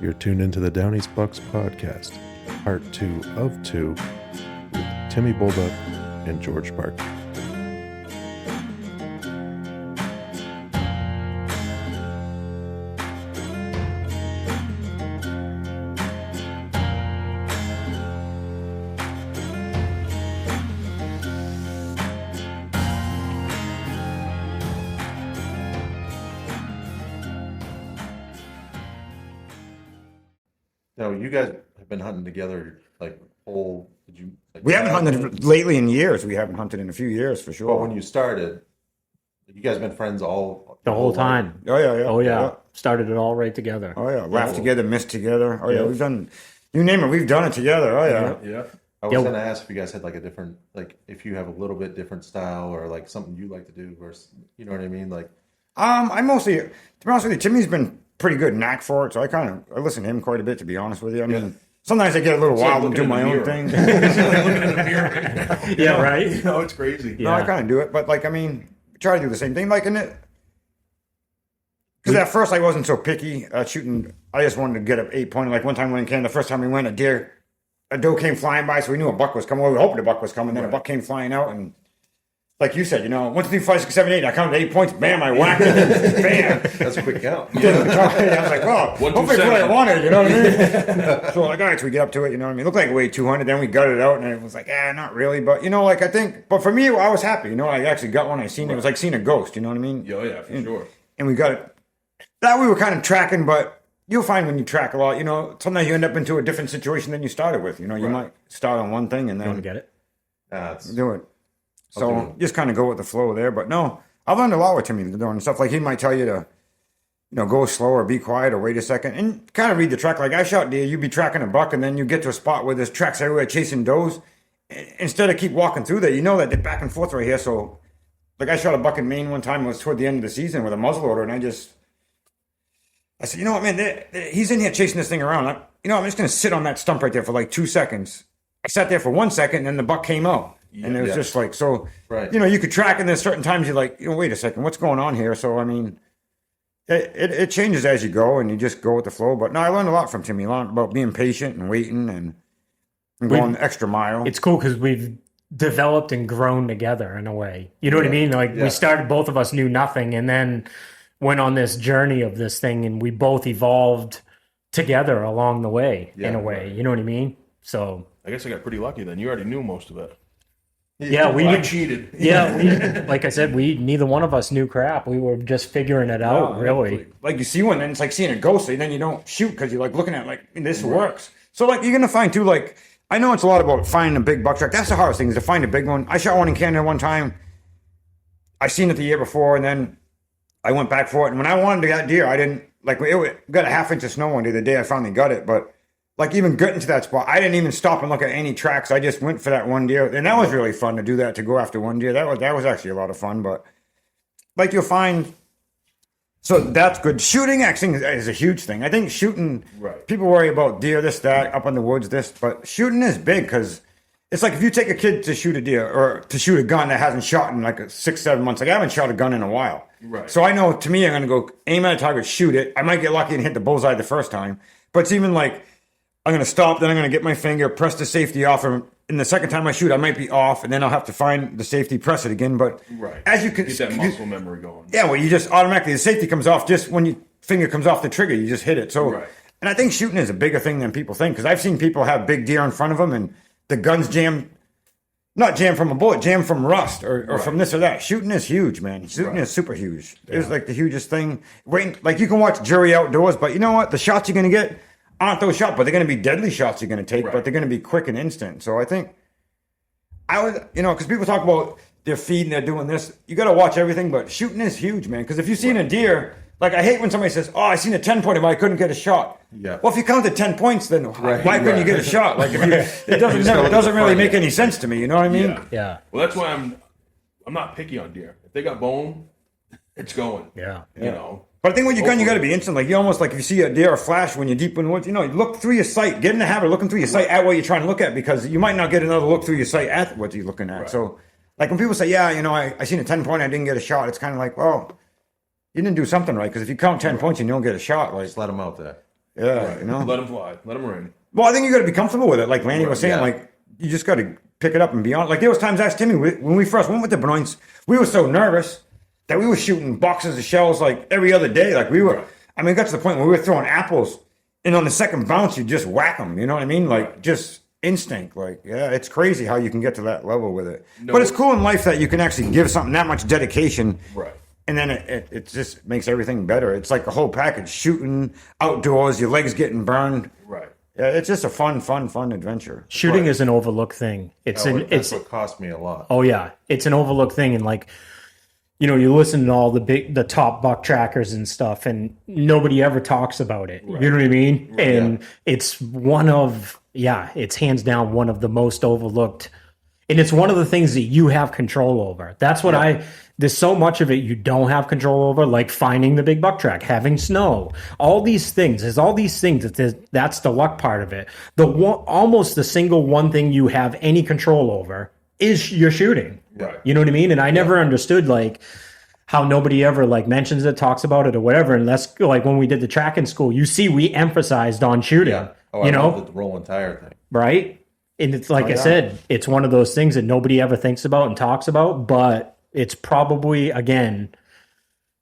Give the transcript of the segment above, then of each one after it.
You're tuned into the Downey's Bucks podcast, part 2 of 2, with Timmy Bolduc and George Park. Now, you guys have been hunting together, like, whole, did you... Like, we haven't hunted lately in years. We haven't hunted in a few years, for sure. But when you started, you guys been friends all... The whole time. Oh, yeah, yeah. Oh, yeah. Started it all right together. Oh, yeah. Laughed together, missed together. Oh, yeah. We've done... You name it, we've done it together. Oh, yeah. Yeah. I was going to ask if you guys had, like, a different... Like, if you have a little bit different style or, like, something you like to do versus... You know what I mean? Like... I mostly... To be honest with you, Timmy's been pretty good knack for it, so I listen to him quite a bit, to be honest with you. I mean... Sometimes I get a little wild and do my own thing. It's like looking in the mirror. Yeah, right? You know, it's crazy. No, I kind of do it, but, like, I mean, try to do the same thing. Like, in it... Because at first I wasn't so picky shooting. I just wanted to get an 8-pointer. Like, one time when in Canada, the first time we went, a doe came flying by, so we knew a buck was coming. Well, we hoped a buck was coming. Then a buck came flying out, and like you said, you know, 1, 2, 3, 4, 5, 6, 7, 8. I counted 8 points. Bam! I whacked it. Bam! That's a quick count. I was like, well, hopefully it's what I wanted. You know what I mean? So like, all right, so we get up to it. You know what I mean? It looked like it weighed 200. Then we gutted it out, and it was like, not really. But you know, like I think, but for me, I was happy. You know, I actually got one. I seen it. It was like seeing a ghost. You know what I mean? Oh yeah, for sure. And we got it. That we were kind of tracking, but you'll find when you track a lot, you know, sometimes you end up into a different situation than you started with. You know, you might start on one thing and then You want to get it? do it. So just kind of go with the flow there. But no, I've learned a lot with Timmy doing stuff. Like he might tell you to, you know, go slow or be quiet or wait a second and kind of read the track. Like I shot deer, you'd be tracking a buck and then you get to a spot where there's tracks everywhere chasing does. Instead of keep walking through there, you know that they're back and forth right here. So like I shot a buck in Maine one time. It was toward the end of the season with a muzzleloader, and I said, you know what, man, he's in here chasing this thing around. I'm just going to sit on that stump right there for like 2 seconds. I sat there for 1 second, and then the buck came out. And it was just like, so, you know, you could track, and then certain times you're like, you know, wait a second, what's going on here? So, I mean, it changes as you go, and you just go with the flow. But no, I learned a lot from Timmy. I learned about being patient and waiting and going the extra mile. It's cool because we've developed and grown together in a way. You know what I mean? Like we started, both of us knew nothing, and then went on this journey of this thing, and we both evolved together along the way in a way. You know what I mean? So I guess I got pretty lucky then. You already knew most of it. Yeah, we cheated. Yeah, like I said, neither one of us knew crap. We were just figuring it out, really. Like you see one, and it's like seeing a ghost, and then you don't shoot because you're like looking at it like, this works. So like you're gonna find too, like I know it's a lot about finding a big buck track. That's the hardest thing, is to find a big one. I shot one in Canada one time. I seen it the year before, and then I went back for it. And when I wanted to get deer, I didn't like it got a half inch of snow one day, the day I finally got it. But like even getting to that spot, I didn't even stop and look at any tracks. I just went for that one deer, and that was really fun to do that, to go after one deer. That was actually a lot of fun. But like you'll find, so that's good. Shooting actually is a huge thing. I think shooting. Right. People worry about deer, this, that, up in the woods, this, but shooting is big because it's like if you take a kid to shoot a deer or to shoot a gun that hasn't shot in like 6-7 months. Like I haven't shot a gun in a while. Right. So I know, to me, I'm going to go aim at a target, shoot it. I might get lucky and hit the bullseye the first time, but it's even like I'm going to stop, then I'm going to get my finger, press the safety off, and the second time I shoot, I might be off, and then I'll have to find the safety, press it again. But as you can get that muscle memory going. Yeah, well, you just automatically, the safety comes off just when your finger comes off the trigger, you just hit it. So, and I think shooting is a bigger thing than people think, because I've seen people have big deer in front of them, and the guns not jammed from a bullet, jammed from rust or from this or that. Shooting is huge, man. Shooting is super huge. It's like the hugest thing. Like you can watch jury outdoors, but you know what? The shots you're going to get aren't those shots, but they're going to be deadly shots you're going to take, but they're going to be quick and instant. So I think because people talk about their feed and they're doing this. You got to watch everything, but shooting is huge, man. Because if you've seen a deer, like I hate when somebody says, "Oh, I seen a 10-pointer, but I couldn't get a shot." Yeah. Well, if you counted 10 points, then why couldn't you get a shot? Like it doesn't really make any sense to me. You know what I mean? Yeah. Well, that's why I'm not picky on deer. If they got bone, it's going. Yeah. You know. But I think when you're gun, you got to be instant. Like you almost like if you see a deer or flash when you're deep in the woods, you look through your sight. Get in the habit of looking through your sight at what you're trying to look at, because you might not get another look through your sight at what you're looking at. Right. So, like when people say, I seen a 10-pointer, I didn't get a shot. It's kind of like, well, you didn't do something right, because if you count 10 points and you don't get a shot, like just let them out there. Yeah, Right. you know. Let them fly. Let them rain. Well, I think you got to be comfortable with it. Like Lanny was saying, Yeah. like you just got to pick it up and be on. Like there was times, asked Timmy when we first went with the Benoits, we were so nervous that we were shooting boxes of shells like every other day. Like we were. Right. I mean, it got to the point where we were throwing apples, and on the second bounce, you just whack them. You know what I mean? Like just instinct. Like yeah, it's crazy how you can get to that level with it. No. But it's cool in life that you can actually give something that much dedication. Right. And then it just makes everything better. It's like the whole package: shooting outdoors, your legs getting burned. Right. Yeah, it's just a fun adventure. Shooting is an overlooked thing. It's That's what cost me a lot. oh yeah, it's an overlooked thing, and like, you know, you listen to all the top buck trackers and stuff, and nobody ever talks about it. You know what I mean? And it's it's hands down one of the most overlooked, and it's one of the things that you have control over. That's what there's so much of it you don't have control over, like finding the big buck track, having snow, all these things. There's all these things that's the luck part of it. Almost the single one thing you have any control over is your shooting. Right. You know what I mean? And I never understood like how nobody ever like mentions it, talks about it or whatever. And that's like when we did the track in school, you see, we emphasized on shooting, Yeah. Oh, you I know, love the rolling tire thing. right? And it's like I said, it's one of those things that nobody ever thinks about and talks about, but it's probably, again,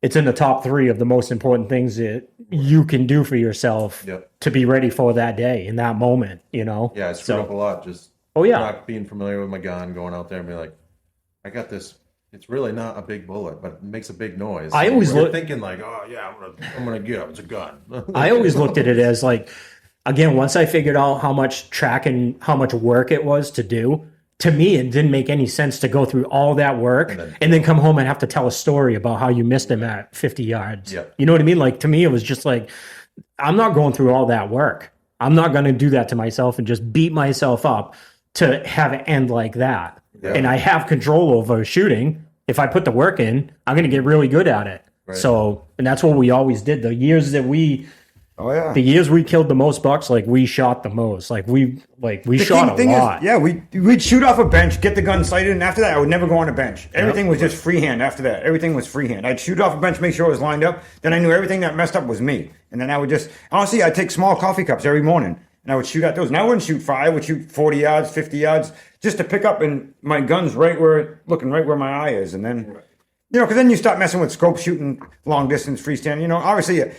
it's in the top 3 of the most important things that you can do for yourself to be ready for that day in that moment, you know? Yeah, I screwed up a lot. Just not being familiar with my gun, going out there and be like, I got this. It's really not a big bullet, but it makes a big noise. I always look thinking like, oh yeah, I'm gonna get it. It's a gun. I always looked at it as like, again, once I figured out how much tracking, how much work it was to do, to me, it didn't make any sense to go through all that work and then come home and have to tell a story about how you missed him at 50 yards. Yeah. You know what I mean? Like, to me, it was just like, I'm not going through all that work. I'm not going to do that to myself and just beat myself up to have it end like that. Yeah. And I have control over shooting. If I put the work in, I'm going to get really good at it. Right. So, and that's what we always did. The years that the years we killed the most bucks, like we shot the most. Like we shot a lot. We'd shoot off a bench, get the gun sighted, and after that, I would never go on a bench. Everything was just freehand after that. Everything was freehand. I'd shoot off a bench, make sure it was lined up. Then I knew everything that messed up was me. And then I would just, honestly, I'd take small coffee cups every morning, and I would shoot at those. And I wouldn't shoot 5, I would shoot 40 yards, 50 yards, just to pick up, and my gun's looking right where my eye is. And then, you know, because then you start messing with scope shooting, long distance, freestanding. You know, obviously,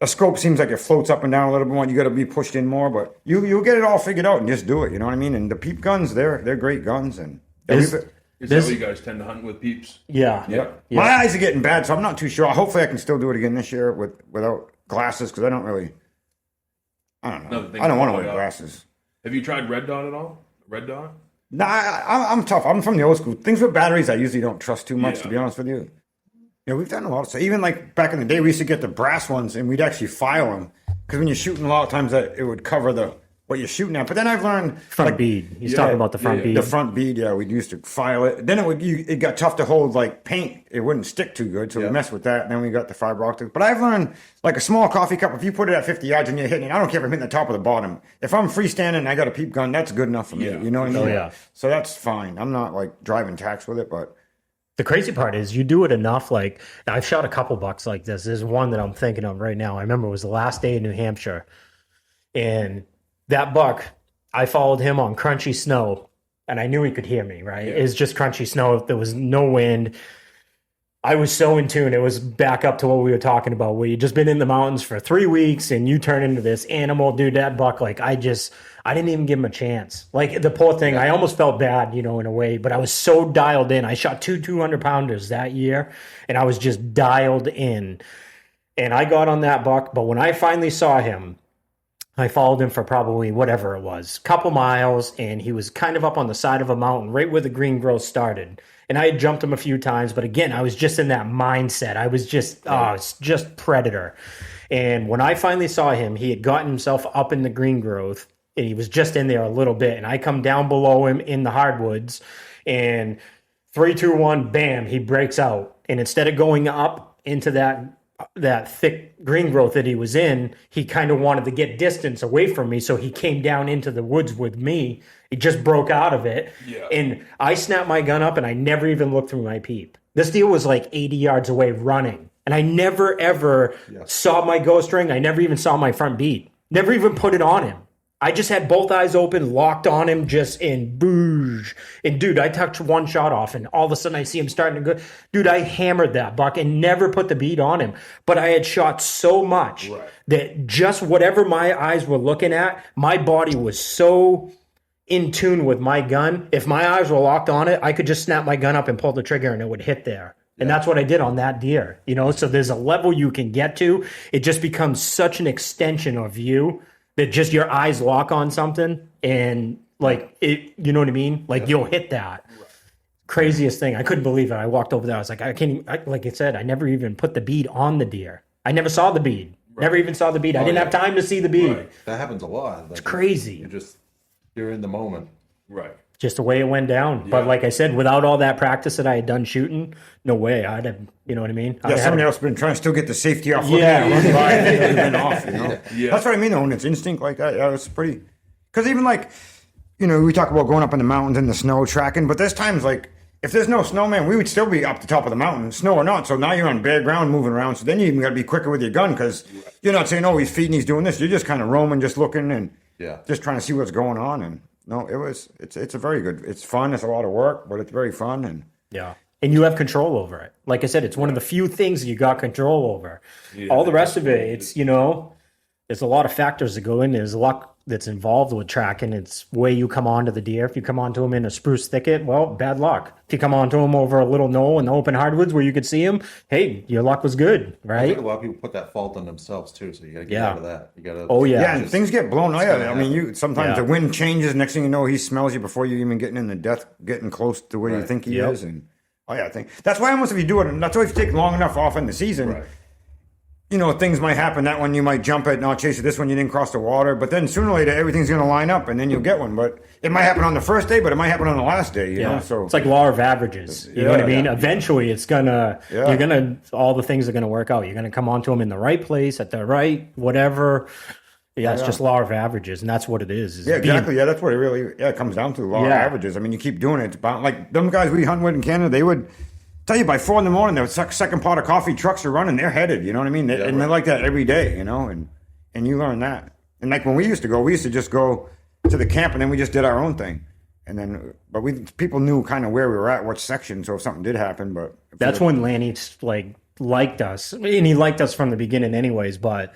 a scope seems like it floats up and down a little bit more. You got to be pushed in more, but you'll get it all figured out and just do it. You know what I mean? And the peep guns, they're great guns. And Is that what you guys tend to hunt with, peeps? Yeah. My eyes are getting bad, so I'm not too sure. Hopefully, I can still do it again this year without glasses, because I don't know. I don't want to wear glasses. Have you tried red dot at all? Red dot? Nah, I'm tough. I'm from the old school. Things with batteries, I usually don't trust too much, to be honest with you. Yeah, we've done a lot of stuff. Even like back in the day, we used to get the brass ones and we'd actually file them, because when you're shooting, a lot of times it would cover what you're shooting at. But then I've learned Front bead. He's talking about the front bead. The front bead, we used to file it. Then it got tough to hold like paint. It wouldn't stick too good, so we messed with that. And then we got the fiber optic. But I've learned like a small coffee cup, if you put it at 50 yards and you're hitting it, I don't care if I'm hitting the top or the bottom. If I'm freestanding and I got a peep gun, that's good enough for me. You know what I mean? Oh, yeah. So that's fine. I'm not like driving tacks with it, but The crazy part is you do it enough. Like, I've shot a couple bucks like this. There's one that I'm thinking of right now. I remember it was the last day in New Hampshire, and that buck, I followed him on crunchy snow, and I knew he could hear me, right? It's just crunchy snow. There was no wind. I was so in tune. It was back up to what we were talking about, where you just been in the mountains for 3 weeks and you turn into this animal. Dude, that buck, like, I didn't even give him a chance. Like, the poor thing, I almost felt bad, you know, in a way, but I was so dialed in. I shot 2 200-pounders that year, and I was just dialed in. And I got on that buck, but when I finally saw him, I followed him for probably whatever it was, couple miles, and he was kind of up on the side of a mountain, right where the green growth started. And I had jumped him a few times, but again, I was just in that mindset. I was just, it's just predator. And when I finally saw him, he had gotten himself up in the green growth, and he was just in there a little bit. And I come down below him in the hardwoods, and 3, 2, 1, bam, he breaks out. And instead of going up into that thick green growth that he was in, he kind of wanted to get distance away from me, so he came down into the woods with me. He just broke out of it, and I snapped my gun up, and I never even looked through my peep. This deal was like 80 yards away running, And I never, ever saw my ghost ring. I never even saw my front bead. Never even put it on him. I just had both eyes open, locked on him, just in boosh. And dude, I took one shot off, and all of a sudden I see him starting to go. Dude, I hammered that buck and never put the bead on him. But I had shot so much that just whatever my eyes were looking at, my body was so in tune with my gun. If my eyes were locked on it, I could just snap my gun up and pull the trigger and it would hit there. And that's what I did on that deer, you know? So there's a level you can get to. It just becomes such an extension of you that just your eyes lock on something and like it, you know what I mean? Like you'll hit that. Right. Craziest thing. I couldn't believe it. I walked over there. I was like, I can't even, like I said, I never even put the bead on the deer. I never saw the bead. Right. Never even saw the bead. I didn't have time to see the bead. Right. That happens a lot. Like, it's crazy. You're in the moment. Right. Just the way it went down. Yeah. But like I said, without all that practice that I had done shooting, no way. I'd have, you know what I mean? Somebody else been trying to still get the safety off. Yeah. Run by and it would have been off, you know? Yeah. That's what I mean, though, when it's instinct like that. Yeah, it's pretty... Because even like, you know, we talk about going up in the mountains in the snow tracking, but there's times like, if there's no snow, man, we would still be up the top of the mountain, snow or not. So now you're on bare ground moving around. So then you even got to be quicker with your gun because you're not saying, oh, he's feeding, he's doing this. You're just kind of roaming, just looking and just trying to see what's going on. And no, it's a very good, it's fun. It's a lot of work, but it's very fun. And and you have control over it. Like I said, it's one of the few things that you got control over. Yeah, all the rest of it, it's, you know, there's a lot of factors that go in. There's a lot that's involved with tracking. It's way you come onto the deer. If you come onto him in a spruce thicket, well, bad luck. If you come onto him over a little knoll in the open hardwoods where you could see him, hey, your luck was good, right? I think a lot of people put that fault on themselves too, so you got to get out of that. You got to. Oh yeah, and things get blown out. I mean, you sometimes the wind changes. Next thing you know, he smells you before you even getting close to where you think he is. And I think that's why almost if you do it, that's why if you take long enough off in the season. Right. You know, things might happen. That one you might jump it, not chase it. This one you didn't cross the water. But then sooner or later, everything's going to line up, and then you'll get one. But it might happen on the first day, but it might happen on the last day, you know? So it's like law of averages. You know what I mean? Eventually, it's going to, you're going to, all the things are going to work out. You're going to come onto them in the right place, at the right, whatever. It's just law of averages, and that's what it is exactly. That's what it really comes down to, law of averages. I mean, you keep doing it. It's about, like, them guys we hunt with in Canada, they would... Tell you by 4 a.m, the second pot of coffee trucks are running. They're headed. You know what I mean? And they're like that every day. You know, and you learn that. And like when we used to just go to the camp, and then we just did our own thing. And then, but people knew kind of where we were at, what section. So if something did happen, but that's when Lanny liked us, and he liked us from the beginning, anyways. But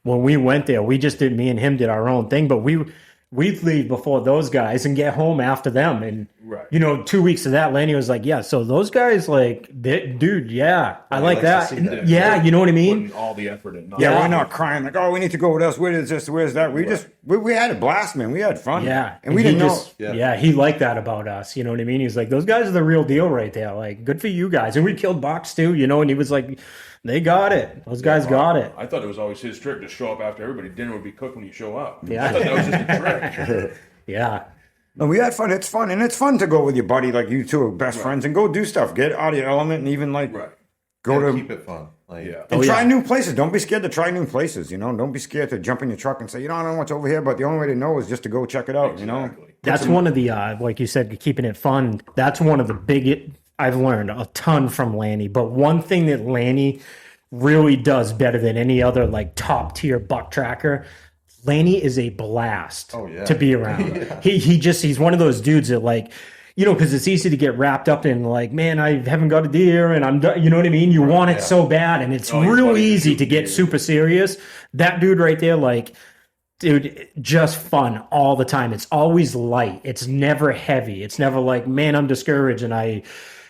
when we went there, we just did. Me and him did our own thing, but we'd leave before those guys and get home after them. And, you know, 2 weeks of that, Lanny was like, yeah, so those guys, like, dude, I like that. Yeah, you know what I mean? Putting all the effort in. We're not crying like, oh, we need to go with us. Where's this? Where's that? We had a blast, man. We had fun. Yeah. And we didn't know. He liked that about us. You know what I mean? He's like, those guys are the real deal right there. Like, good for you guys. And we killed bucks too, you know, and he was like, they got it. Those guys got it. I thought it was always his trick to show up after everybody. Dinner would be cooked when you show up. Yeah. I thought that was just a trick. Yeah. No, we had fun. It's fun. And it's fun to go with your buddy, like you two are best friends, and go do stuff. Get out of your element and even like go to... Keep it fun. And try new places. Don't be scared to try new places, you know? Don't be scared to jump in your truck and say, you know, I don't know what's over here, but the only way to know is just to go check it out, you know? That's one of the, like you said, keeping it fun. That's one of the big... I've learned a ton from Lanny, but one thing that Lanny really does better than any other like top tier buck tracker, Lanny is a blast to be around. He's one of those dudes that, like, you know, because it's easy to get wrapped up in like, man, I haven't got a deer and I'm done. You know what I mean? You want it so bad, and it's real easy to get super serious. That dude right there, like, dude, just fun all the time. It's always light. It's never heavy. It's never like, man, I'm discouraged and I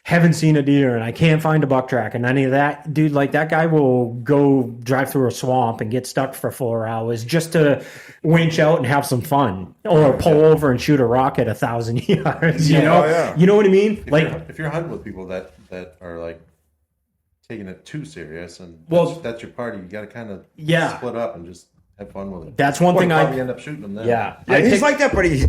haven't seen a deer and I can't find a buck track and any of that. Dude, like, that guy will go drive through a swamp and get stuck for 4 hours just to winch out and have some fun, or pull over and shoot a rock at 1,000 yards. You know, you know what I mean? If you're hunting with people that are like taking it too serious, and that's your party, you got to kind of split up and just have fun with it. That's one thing. I end up shooting them then. Yeah, he's like that, but he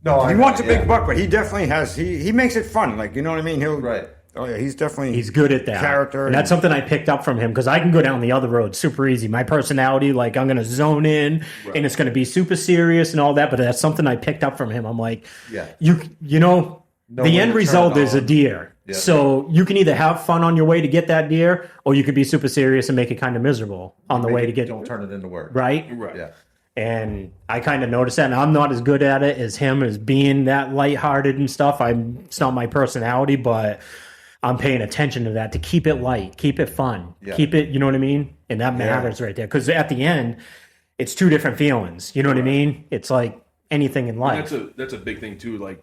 wants a big buck, but he definitely has. He makes it fun. Like, you know what I mean? He's good at that character, and that's something I picked up from him, because I can go down the other road super easy. My personality, like, I'm gonna zone in, and it's gonna be super serious and all that. But that's something I picked up from him. I'm like, you know, the end result is a deer. Yeah. So you can either have fun on your way to get that deer, or you could be super serious and make it kind of miserable on the way to get. Don't turn it into work. Right. Yeah. And I kind of noticed that, and I'm not as good at it as him, as being that lighthearted and stuff. It's not my personality, but I'm paying attention to that to keep it light, keep it fun, keep it, you know what I mean? And that matters right there. Because at the end, it's two different feelings. You know what I mean? It's like anything in life. That's a big thing too. Like,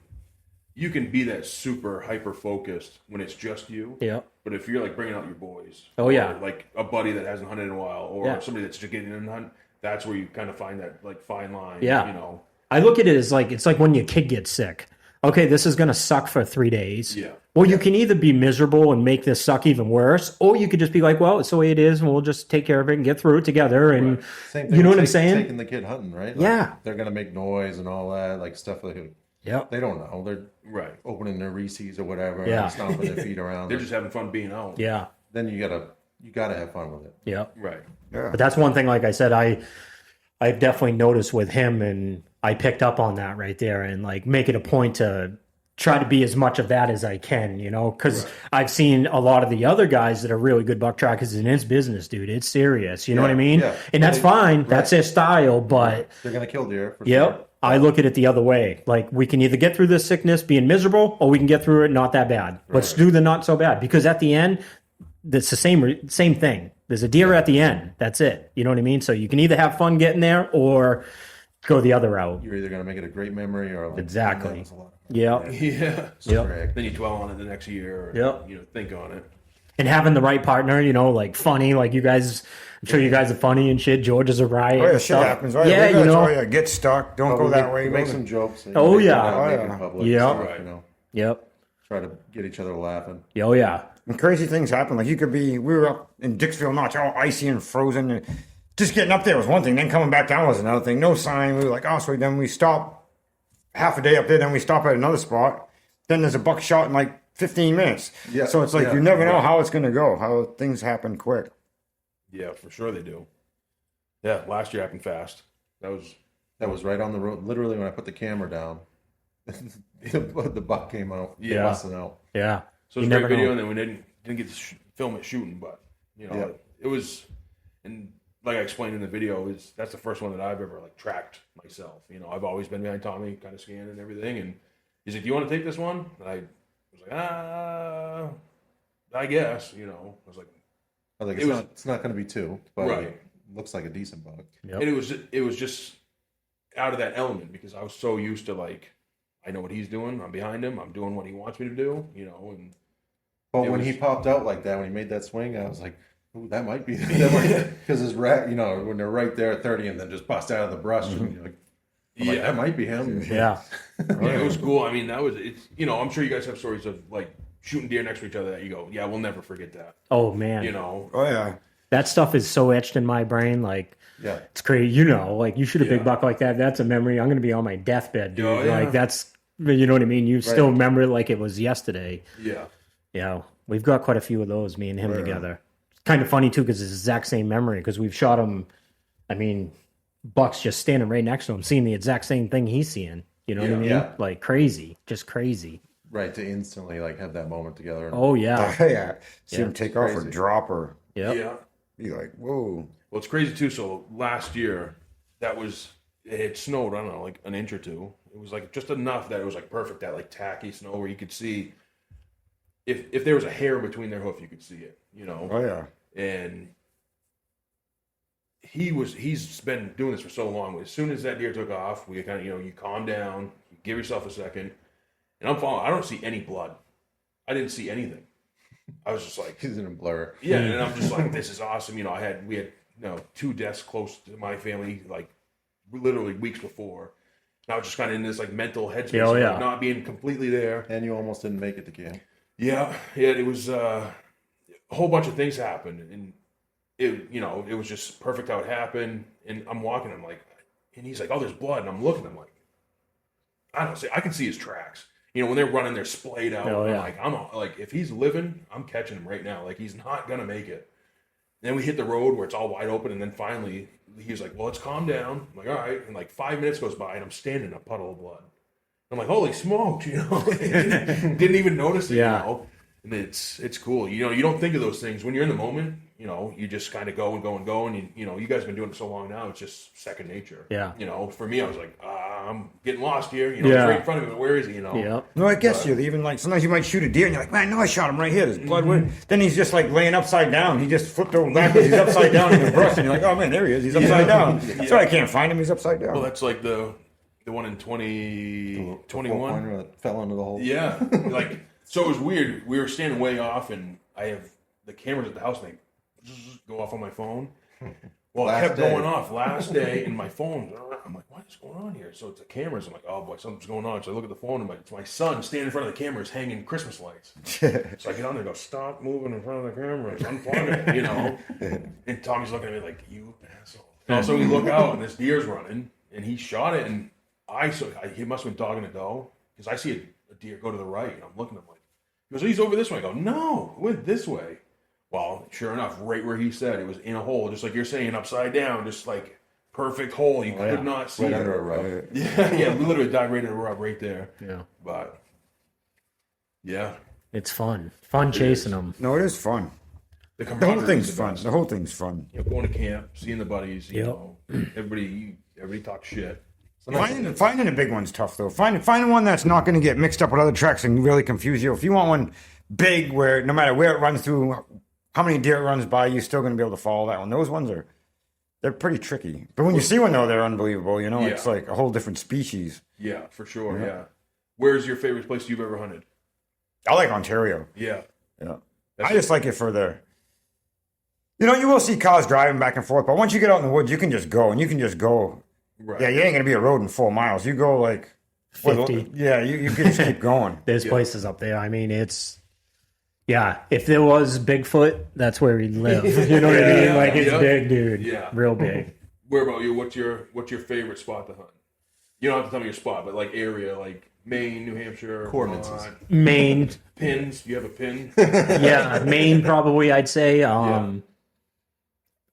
you can be that super hyper focused when it's just you. Yeah. But if you're like bringing out your boys, oh yeah, like a buddy that hasn't hunted in a while, or somebody that's just getting in the hunt, that's where you kind of find that like fine line. Yeah. You know, I look at it as like, it's like when your kid gets sick. Okay, this is going to suck for 3 days. Yeah. Well, you can either be miserable and make this suck even worse, or you could just be like, well, it's the way it is, and we'll just take care of it and get through it together. And Same thing, you know what I'm saying? Taking the kid hunting, right? Like, yeah. They're going to make noise and all that, like stuff like they don't know. They're opening their Reese's or whatever, and stomping their feet around. They're just having fun being out. Yeah. Then you gotta have fun with it. Yeah. Right. Yeah. But that's one thing, like I said, I've definitely noticed with him, and I picked up on that right there, and like make it a point to try to be as much of that as I can, you know, because I've seen a lot of the other guys that are really good buck trackers, and it's business, dude. It's serious. You know what I mean? Yeah. And that's fine. That's their style, but they're going to kill deer. For sure. I look at it the other way. Like, we can either get through this sickness being miserable, or we can get through it not that bad. Let's do the not so bad, because at the end, it's the same thing. There's a deer at the end. That's it. You know what I mean? So you can either have fun getting there or go the other route. You're either going to make it a great memory or like, exactly. Yeah. Yep. Then you dwell on it the next year. Yep. You know, think on it. And having the right partner, you know, like funny, like you guys. I'm sure you guys are funny and shit. George is a riot. Oh yeah, shit happens. Right? Yeah, you know. Get stuck. Don't go that way. Make some jokes. Oh yeah. Public, you know. Yep. Try to get each other laughing. Oh yeah. And crazy things happen. Like we were up in Dixville Notch, all icy and frozen. And just getting up there was one thing. Then coming back down was another thing. No sign. We were like, oh, so then we stop half a day up there. Then we stop at another spot. Then there's a buck shot in like 15 minutes. Yeah. So it's like you never know how it's going to go. How things happen quick. Yeah, for sure they do. Yeah, last year happened fast. That was right on the road. Literally, when I put the camera down, the buck came out. Yeah. Busting out. Yeah. So it's a great video, and then we didn't get to film it shooting, but you know, it was, and like I explained in the video, that's the first one that I've ever like tracked myself. You know, I've always been behind Tommy, kind of scanning and everything, and he's like, "Do you want to take this one?" And I was like, I guess. You know, I was like, it's not going to be two, but it looks like a decent buck. Yep. And it was just out of that element, because I was so used to like, I know what he's doing. I'm behind him. I'm doing what he wants me to do. You know, but when he popped out like that, when he made that swing, I was like, "Ooh, that might be," because his rat, you know, when they're right there at 30 and then just bust out of the brush, and you're like, like, that might be him. Yeah. It was cool. I mean, it's you know, I'm sure you guys have stories of like shooting deer next to each other that you go, yeah, we'll never forget that. Oh man. You know. Oh yeah. That stuff is so etched in my brain. Like, it's crazy. You know, like you shoot a big buck like that. That's a memory. I'm going to be on my deathbed, dude. Like that's, you know what I mean? You still remember it like it was yesterday. Yeah. Yeah. We've got quite a few of those, me and him together. It's kind of funny too, because it's the exact same memory, because we've shot him. I mean, Buck's just standing right next to him, seeing the exact same thing he's seeing. You know what I mean? Yeah. Like crazy, just crazy. Right, to instantly like have that moment together. Oh yeah. See him take off a dropper. Yeah. Be like, whoa. Well, it's crazy too. So last year, it had snowed, I don't know, like an inch or two. It was like just enough that it was like perfect, that like tacky snow where you could see if there was a hair between their hoof, you could see it, you know? Oh yeah. And he's been doing this for so long. As soon as that deer took off, we kind of, you know, you calm down, you give yourself a second, and I'm following. I don't see any blood. I didn't see anything. I was just like, he's in a blur. Yeah, and I'm just like, this is awesome. You know, we had you know 2 deaths close to my family, like literally weeks before. And I was just kind of in this like mental headspace, like, not being completely there. And you almost didn't make it to camp. Yeah. It was a whole bunch of things happened, and it was just perfect how it happened. And I'm walking, I'm like, and he's like, oh, there's blood, and I'm looking, I'm like, I don't see, I can see his tracks. You know, when they're running, they're splayed out. I'm like, if he's living, I'm catching him right now. Like, he's not gonna make it. And then we hit the road where it's all wide open, and then finally he was like, well, let's calm down. I'm like, all right. And like 5 minutes goes by, and I'm standing in a puddle of blood. I'm like, holy smokes, you know, didn't even notice it, you know. And it's cool. You know, you don't think of those things when you're in the moment. You know, you just kind of go and go and go, and you know, you guys have been doing it so long now. It's just second nature. Yeah. You know, for me, I was like, I'm getting lost here. You know, Yeah. he's right in front of me. Where is he? You know. Yeah. No, I guess you even like sometimes you might shoot a deer and you're like, man, no, I shot him right here. There's blood. Then he's just like laying upside down. He just flipped over backwards. He's upside down in the brush, and you're like, oh man, there he is. He's upside down. So I can't find him. He's upside down. Well, that's like the one in 2021 that fell into the hole. Yeah, like so it was weird. We were standing way off, and I have the cameras at the house, and they go off on my phone. Well, it kept going off last day, and my phone. I'm like, what is going on here? So it's the cameras. I'm like, oh boy, something's going on. So I look at the phone, and it's my son standing in front of the cameras, hanging Christmas lights. So I get on there, and go, stop moving in front of the cameras, unplug it, you know. And Tommy's looking at me like, you asshole. And also, we look out, and this deer's running, and he shot it, and he must have been dogging a doe because I see a deer go to the right, and I'm looking. I'm like, he goes, he's over this way. I go, no, it went this way. Well, sure enough, right where he said, it was in a hole, just like you're saying, upside down, just like perfect hole. You could not see right it. under a rug. Yeah, we literally dived right in a rug right there. Yeah. But yeah, It's fun. Fun chasing them. No, it is fun. the The whole thing's is the fun. best. The whole thing's fun. You know, going to camp, seeing the buddies, you Yep. know, everybody talks shit. Finding a big one's tough though. Finding one that's not going to get mixed up with other tracks and really confuse you. If you want one big, where no matter where it runs through, how many deer it runs by, you're still going to be able to follow that one. Those ones they're pretty tricky. But when you see one though, they're unbelievable. You know, Yeah. it's like a whole different species. Yeah, for sure. Yeah. Where's your favorite place you've ever hunted? I like Ontario. Yeah. Yeah, I just like it for the. You know, you will see cars driving back and forth, but once you get out in the woods, you can just go, and you can just go. Right. Yeah, you ain't gonna be a road in 4 miles. You go like 50. Yeah, you can just keep going. There's places up there. I mean, yeah, if there was Bigfoot, that's where he'd live. You know what I mean? Like, it's big, dude. Yeah. Real big. Where about you? What's your favorite spot to hunt? You don't have to tell me your spot, but like area, like Maine, New Hampshire, Coordinates. Vermont. Maine. Pins. You have a pin? Yeah, Maine probably, I'd say.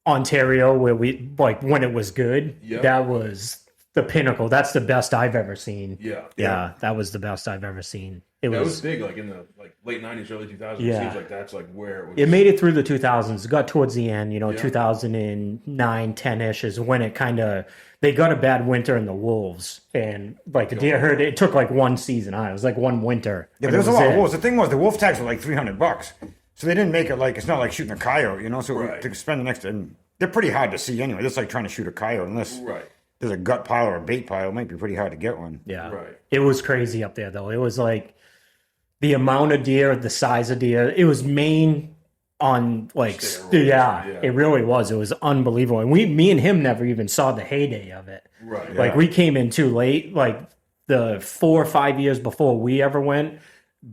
Ontario, where we, like, when it was good, that was the pinnacle. That's the best I've ever seen. Yeah. That was the best I've ever seen. That was big, like in the late 90s, early 2000s. Yeah. It seems like that's like where it was. It made it through the 2000s. It got towards the end, 2009, 10-ish is when it kind of, they got a bad winter in the wolves. And like the deer herd, it took like one season. It was like one winter. Yeah, there's a lot of wolves. The thing was, the wolf tags were like $300, so they didn't make it like it's not like shooting a coyote, So to spend the next, and they're pretty hard to see anyway. That's like trying to shoot a coyote unless there's a gut pile or a bait pile. It might be pretty hard to get one. Yeah, Right. It was crazy up there though. It was like the amount of deer, the size of deer. It was Maine on like Steroids, it really was. It was unbelievable. And me and him never even saw the heyday of it. Right. Like we came in too late. Like the 4 or 5 years before we ever went,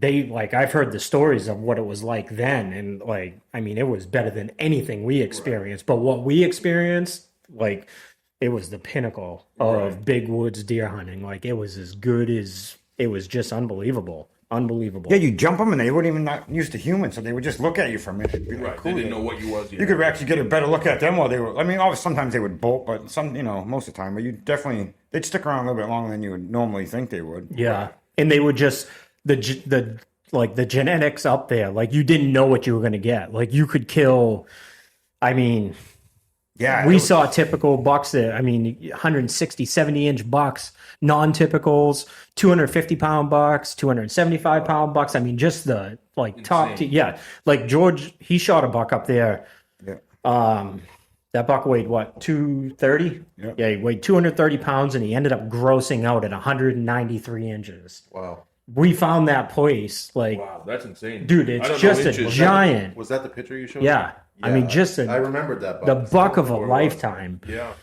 I've heard the stories of what it was like then, and like I mean, it was better than anything we experienced. But what we experienced, like, it was the pinnacle of big woods deer hunting. Like it was as good as it was, just unbelievable. Unbelievable. Yeah, you jump them and they weren't even not used to humans, so they would just look at you for a minute. It'd be like, Right. cool. They didn't know what you was. You could actually get a better look at them while they were. I mean, obviously, sometimes they would bolt, but most of the time. But they'd stick around a little bit longer than you would normally think they would. Yeah, and they would just the genetics up there. Like you didn't know what you were going to get. Like you could kill. I mean, Yeah, we saw typical bucks there. I mean, 160, 70-inch bucks, non-typicals, 250-pound bucks, 275-pound bucks. I mean, just the like top tier. Yeah, like George, he shot a buck up there. Yeah. That buck weighed what, 230? Yep. Yeah, he weighed 230 pounds, and he ended up grossing out at 193 inches. Wow. We found that place, like, Wow, that's insane. dude, I don't it's know just a inches. giant. Was that the picture you showed? Yeah. I mean, just I remembered that. the buck of a lifetime. Yeah.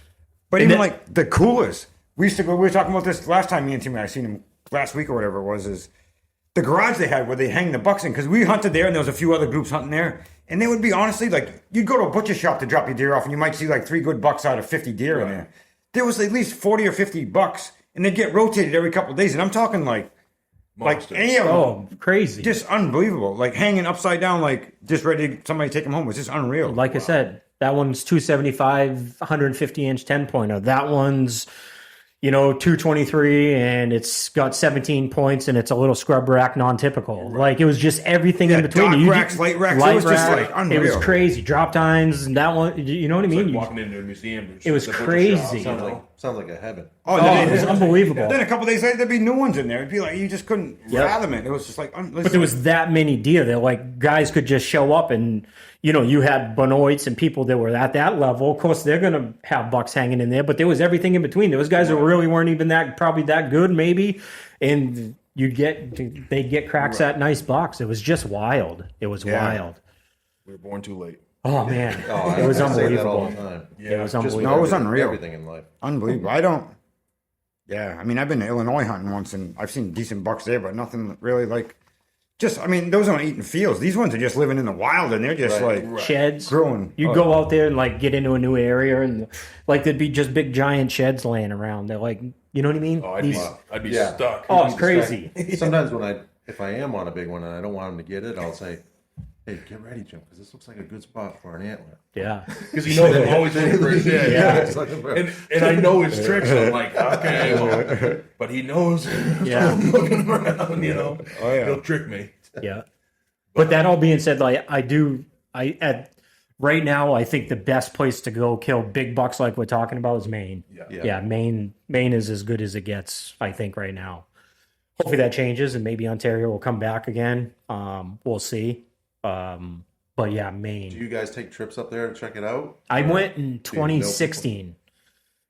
But even like the coolers, we were talking about this last time. Me and Timmy, I seen him last week or whatever it was. Is the garage they had where they hang the bucks in, because we hunted there and there was a few other groups hunting there, and they would be honestly like you'd go to a butcher shop to drop your deer off, and you might see like 3 good bucks out of 50 deer in there. There was at least 40 or 50 bucks, and they'd get rotated every couple of days, and I'm talking like any of them. Oh, crazy. Just unbelievable. Like hanging upside down, like just ready to somebody take them home. It was just unreal. Like I said, that one's 275, 150-inch 10-pointer. That one's, 223 and it's got 17 points and it's a little scrub rack non-typical. Like it was just everything in between. Dark racks, light racks. It was just like unreal. It was crazy. Drop tines and that one, you know what I mean? Like walking into a museum. It was crazy. Sounds like a heaven. Oh, it was unbelievable. Then a couple days later, there'd be new ones in there. It'd be like you just couldn't fathom it. It was just like, but there was that many deer that like guys could just show up and you had Benoits and people that were at that level. Of course, they're gonna have bucks hanging in there, but there was everything in between. There was guys that really weren't even probably that good, maybe, and they'd get cracks at nice bucks. It was just wild. It was wild. We were born too late. Oh man, it was unbelievable. It was unbelievable. No, it was unreal. Everything in life, unbelievable. I don't. Yeah, I mean, I've been to Illinois hunting once, and I've seen decent bucks there, but nothing really like. Those aren't eating fields. These ones are just living in the wild, and they're just sheds growing. You go out there and like get into a new area, and like there'd be just big giant sheds laying around. They're like, you know what I mean? Oh, I'd be stuck. Oh, it's crazy. Sometimes if I am on a big one and I don't want him to get it, I'll say, "Hey, get ready, Jim, because this looks like a good spot for an antler." Yeah, because I'm always looking for his head. And I know his tricks. So I'm like, okay, well, but he knows. I'm looking around. He'll trick me. Yeah, but that all being said, like right now, I think the best place to go kill big bucks like we're talking about is Maine. Yeah, Maine is as good as it gets. I think right now. Hopefully that changes, and maybe Ontario will come back again. We'll see. But yeah, Maine. Do you guys take trips up there to check it out? I went in 2016.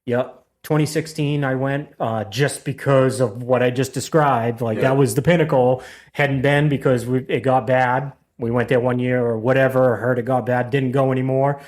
Yep. 2016 I went just because of what I just described. Like that was the pinnacle. Hadn't been because it got bad. We went there 1 year or whatever, heard it got bad, didn't go anymore.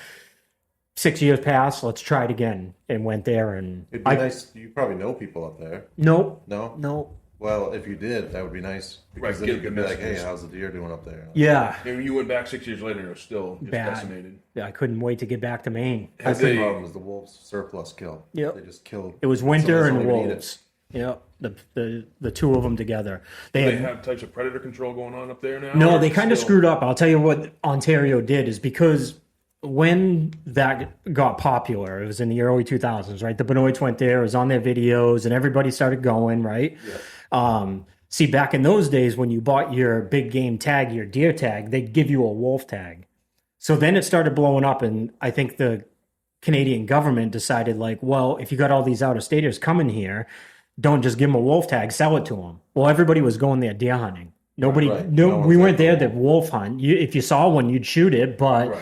6 years passed, let's try it again. And went there and... It'd be nice. You probably know people up there. Nope. No? Well, if you did, that would be nice. Because then you could be like, hey, how's the deer doing up there? Yeah. And you went back 6 years later and it was still just decimated. Yeah, I couldn't wait to get back to Maine. That's the problem is the wolves surplus kill. Yep. They just kill. It was winter and wolves. Yeah, the two of them together. They have types of predator control going on up there now? No, they kind of screwed up. I'll tell you what Ontario did is because when that got popular, it was in the early 2000s, right? The Benoits went there, it was on their videos, and everybody started going, right? Yeah. See, back in those days, when you bought your big game tag, your deer tag, they'd give you a wolf tag. So then it started blowing up, and I think the Canadian government decided, like, well, if you got all these out-of-staters coming here, don't just give them a wolf tag, sell it to them. Well, everybody was going there deer hunting. Nobody, we weren't there to wolf hunt. If you saw one, you'd shoot it, but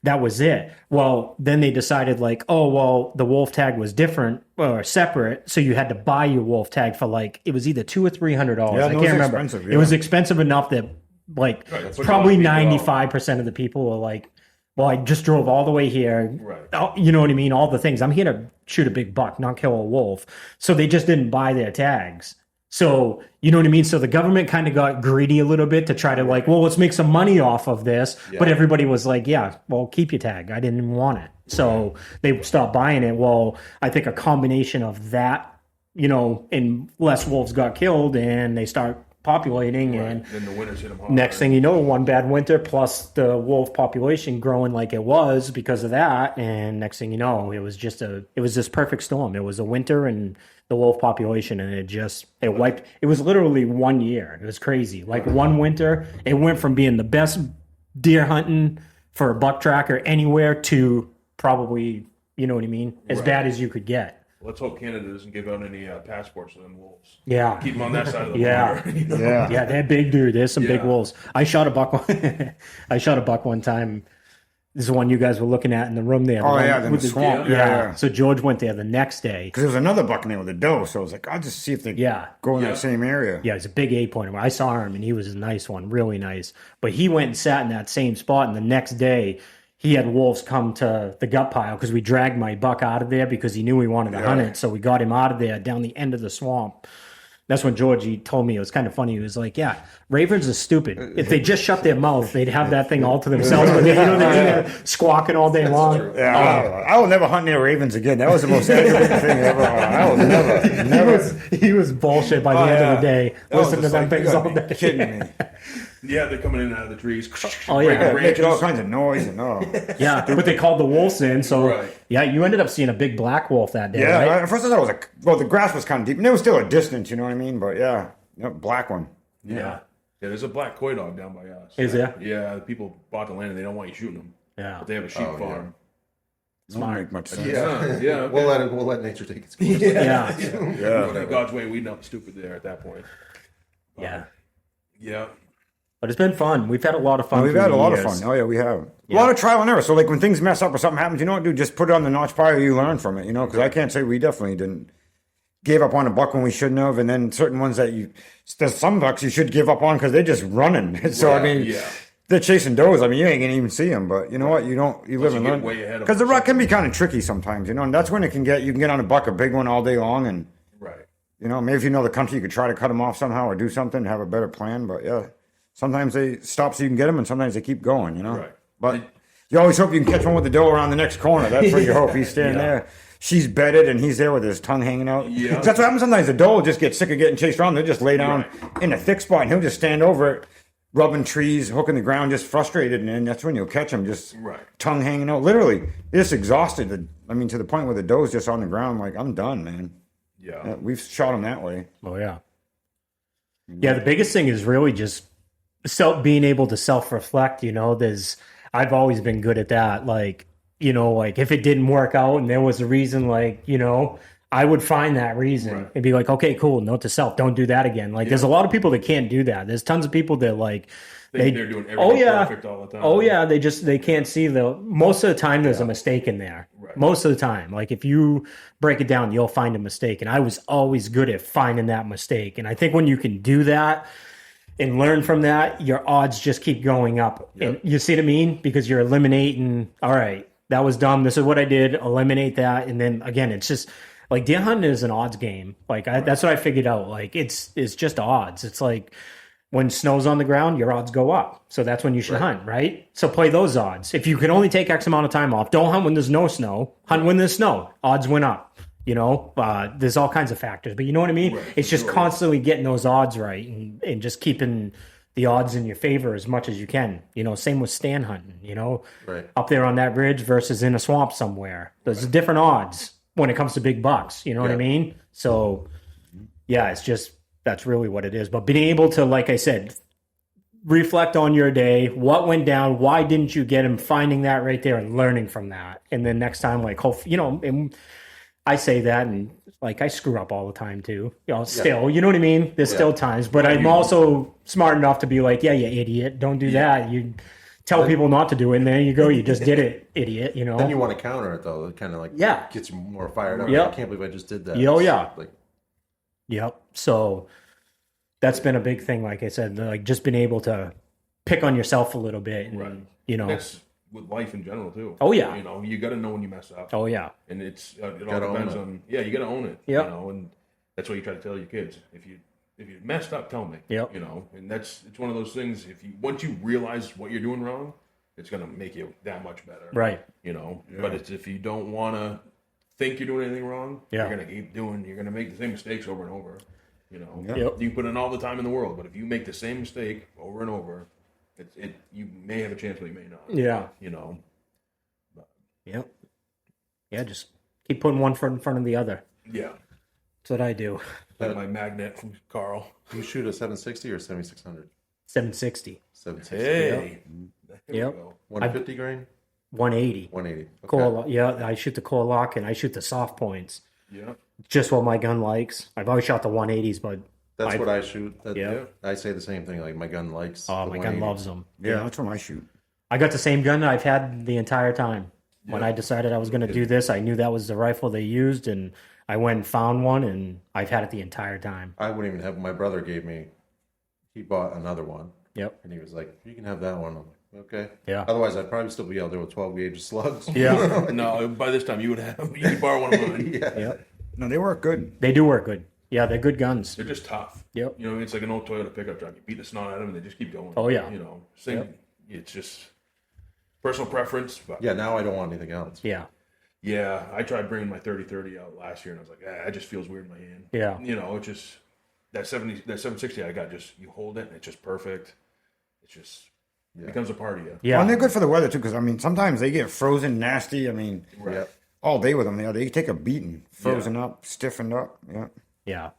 that was it. Well, then they decided like, oh, well, the wolf tag was different or separate, so you had to buy your wolf tag for like, it was either $200 or $300. I can't remember. It was expensive enough that like probably 95% of the people were like, well, I just drove all the way here. Right. You know what I mean? All the things. I'm here to shoot a big buck, not kill a wolf. So they just didn't buy their tags. So, you know what I mean? So the government kind of got greedy a little bit to try to like, well, let's make some money off of this. Yeah. But everybody was like, yeah, well, keep your tag. I didn't want it. So they stopped buying it. Well, I think a combination of that, and less wolves got killed and they start populating and then the winters hit them hard. Next thing you know, one bad winter plus the wolf population growing like it was because of that, and next thing you know, it was this perfect storm. It was a winter and the wolf population, and it wiped. It was literally 1 year. It was crazy. Like one winter, it went from being the best deer hunting for a buck tracker anywhere to probably, you know what I mean, as bad as you could get. Let's hope Canada doesn't give out any passports to them wolves. Yeah. Keep them on that side of the border. Yeah, they're big, dude. There's some big wolves. I shot a buck one time. This is the one you guys were looking at in the room there. The swamp. Yeah. So George went there the next day. Because there was another buck in there with a doe. So I was like, I'll just see if they go in that same area. Yeah, it's a big 8-pointer. I saw him, and he was a nice one, really nice. But he went and sat in that same spot, and the next day he had wolves come to the gut pile because we dragged my buck out of there because he knew we wanted to hunt it. So we got him out of there down the end of the swamp. That's when Georgie told me, it was kind of funny. He was like, yeah, ravens are stupid. If they just shut their mouth, they'd have that thing all to themselves. But they're squawking all day long. Yeah, I will never hunt near ravens again. That was the most aggravating thing ever. I will never. He was bullshit by the end of the day. Listen to them things all day. Kidding me. Yeah, they're coming in out of the trees. Oh, yeah. Making all kinds of noise and Yeah, but they called the wolves in. So, Right. yeah, you ended up seeing a big black wolf that day, yeah. right? At first I thought it was the grass was kind of deep, and there was still a distance. You know what I mean? But yeah, black one. Yeah. Yeah, there's a black koi dog down by us. Is there? Yeah, people bought the land and they don't want you shooting them. Yeah. But they have a sheep farm. Doesn't make much sense. Yeah. Okay. We'll let nature take its course. Yeah. Yeah. God's way, we'd not stupid there at that point. Yeah. Yeah. But it's been fun. We've had a lot of fun. We've through had a the lot of years. fun. Oh yeah, we have. A lot of trial and error. So like when things mess up or something happens, you know what, dude? Just put it on the notch pile. You learn from it, you know. Because I can't say we definitely didn't gave up on a buck when we shouldn't have, and then certain ones that there's some bucks you should give up on because they're just running. So I mean, they're chasing does. I mean, you ain't gonna even see them. But you know what? You live and learn. Because the rut can be kind of tricky sometimes, you know. And that's when you can get on a buck, a big one all day long, and you know, maybe if you know the country, you could try to cut them off somehow or do something, have a better plan. But yeah. Sometimes they stop so you can get them, and sometimes they keep going, you know? Right. But you always hope you can catch one with the doe around the next corner. That's what you hope. He's standing there. She's bedded, and he's there with his tongue hanging out. Yeah. That's what happens sometimes. The doe will just get sick of getting chased around. They'll just lay down in a thick spot, and he'll just stand over it, rubbing trees, hooking the ground, just frustrated. And then that's when you'll catch him, just tongue hanging out. Literally, just exhausted. I mean, to the point where the doe's just on the ground like, I'm done, man. Yeah. We've shot him that way. Oh, yeah. Yeah, the biggest thing is really just being able to self-reflect, you know. I've always been good at that. Like, you know, like if it didn't work out and there was a reason, like, you know, I would find that reason and be like, okay, cool, note to self, don't do that again. Like there's a lot of people that can't do that. There's tons of people that like they're doing everything perfect all the time. Oh yeah, they can't see most of the time there's a mistake in there. Right. Most of the time. Like if you break it down, you'll find a mistake. And I was always good at finding that mistake. And I think when you can do that and learn from that, your odds just keep going up. And you see what I mean? Because you're eliminating, all right, that was dumb. This is what I did. Eliminate that. And then again, it's just like deer hunting is an odds game. Like that's what I figured out. Like it's just odds. It's like when snow's on the ground, your odds go up. So that's when you should hunt, right? So play those odds. If you can only take X amount of time off, don't hunt when there's no snow. Hunt when there's snow. Odds went up. You know, there's all kinds of factors, but you know what I mean? Right. It's just constantly getting those odds right and just keeping the odds in your favor as much as you can. You know, same with stand hunting, you know, up there on that ridge versus in a swamp somewhere. There's different odds when it comes to big bucks. You know what I mean? So, yeah, it's just, that's really what it is. But being able to, like I said, reflect on your day, what went down, why didn't you get him, finding that right there and learning from that. And then next time, like, you know, and I say that and like I screw up all the time too. You know, still, you know what I mean? There's still times, but I'm also smart enough to be like, yeah, you idiot, don't do that. You tell people not to do it, and there you go, you just did it, idiot, you know? Then you want to counter it though. It kind of like gets you more fired up. I can't believe I just did that. Oh yeah. Yep. So that's been a big thing, like I said, like just being able to pick on yourself a little bit and you know. That's with life in general too. Oh yeah. You know, you got to know when you mess up. Oh yeah. And it all depends on you got to own it. Yeah. You know, and that's what you try to tell your kids. If you messed up, tell me. Yep. You know, and it's one of those things. Once you realize what you're doing wrong, it's gonna make you that much better. Right. You know, but it's if you don't want to think you're doing anything wrong, you're gonna keep doing. You're gonna make the same mistakes over and over. You know, you put in all the time in the world, but if you make the same mistake over and over, you may have a chance, but you may not. Yeah. You know. Yep. Yeah, just keep putting one foot in front of the other. Yeah. That's what I do. Like my magnet from Carl. You shoot a 760 or 7600? 760. 760. Hey. Yep. 150 grain? 180. 180. Okay. Core, I shoot the core lock and I shoot the soft points. Yeah. Just what my gun likes. I've always shot the 180s, but that's what I shoot. I say the same thing. Like my gun likes. Oh, my gun loves them. Yeah, that's what I shoot. I got the same gun I've had the entire time. When I decided I was going to do this, I knew that was the rifle they used, and I went and found one, and I've had it the entire time. I wouldn't even have. My brother gave me. He bought another one. Yep. And he was like, "You can have that one." I'm like, "Okay." Yeah. Otherwise, I'd probably still be out there with 12 gauge slugs. Yeah. No, by this time you could borrow one of mine. Yep. No, they work good. They do work good. Yeah, they're good guns. They're just tough. Yep. You know, it's like an old Toyota pickup truck. You beat the snot out of them, and they just keep going. Oh yeah. You know, it's just personal preference. But yeah. Now I don't want anything else. Yeah. Yeah, I tried bringing my 30-30 out last year, and I was like, it just feels weird in my hand. Yeah. You know, it just that 760 I got, just you hold it, and it's just perfect. it's just becomes a part of you. Yeah. Well, and they're good for the weather too, because I mean, sometimes they get frozen, nasty. I mean, Right. all day with them, they take a beating, frozen up, stiffened up. Yeah. Yeah.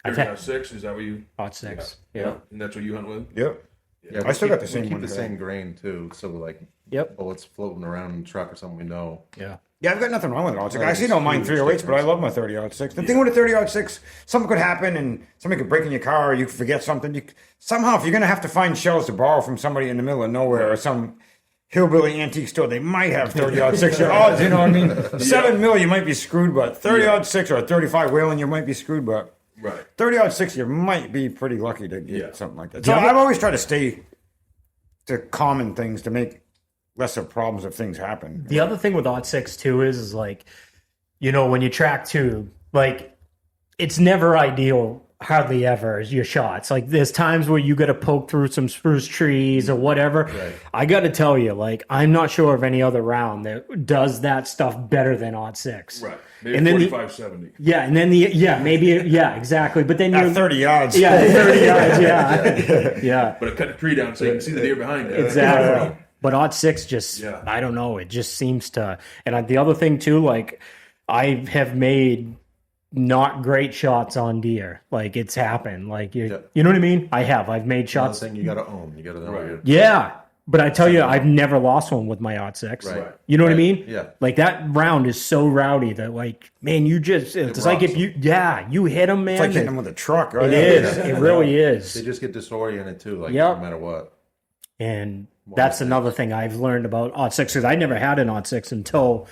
I've had 6. Is that what you? Hot 6. Yeah. Yeah. And that's what you hunt with? Yep. Yeah, I still got the we same keep one the today. same grain too. So like, Yep. bullets floating around in the truck or something we know. Yeah. Yeah, I've got nothing wrong with it. I Right, actually don't mind it's huge 308s, but I difference. love my 30-06. The thing with a 30-06, something could happen and somebody could break in your car or you could forget something. Somehow, if you're going to have to find shells to borrow from somebody in the middle of nowhere or some hillbilly antique store, they might have 30-06 odds, you know what I mean? 7 mil, you might be screwed, but 30-06 or a 35 whaling, you might be screwed, but Right. 30-06, you might be pretty lucky to get something like that. So Yeah. I've always tried to stay to common things to make lesser problems if things happen. The other thing with Odd 6 too is like, you know, when you track tube, like it's never ideal, hardly ever, is your shots. Like there's times where you got to poke through some spruce trees or whatever. Right. I got to tell you, like I'm not sure of any other round that does that stuff better than Odd 6. Right. Maybe And then 45, 70. Yeah, and then exactly. But then At you 30 yards. yeah, 30 yards, yeah. Yeah. But I cut the tree down so you can see the deer behind it. Exactly. But Odd 6 just, Yeah. I don't know. It just seems to. And the other thing too, like I have made not great shots on deer. Like it's happened. Like you know what I mean? I've made Another shots. thing you got to own. You got to know what you're. Yeah. But I tell you, I've never lost one with my Odd 6. Right. You know what I Right. mean? Yeah. Like that round is so rowdy that like, man, it's like if you hit them, man. It's like hitting them with a truck, right? It is. It really is. They just get disoriented too. Like Yep. no matter what. And that's another thing I've learned about Odd 6 because I never had an Odd 6 until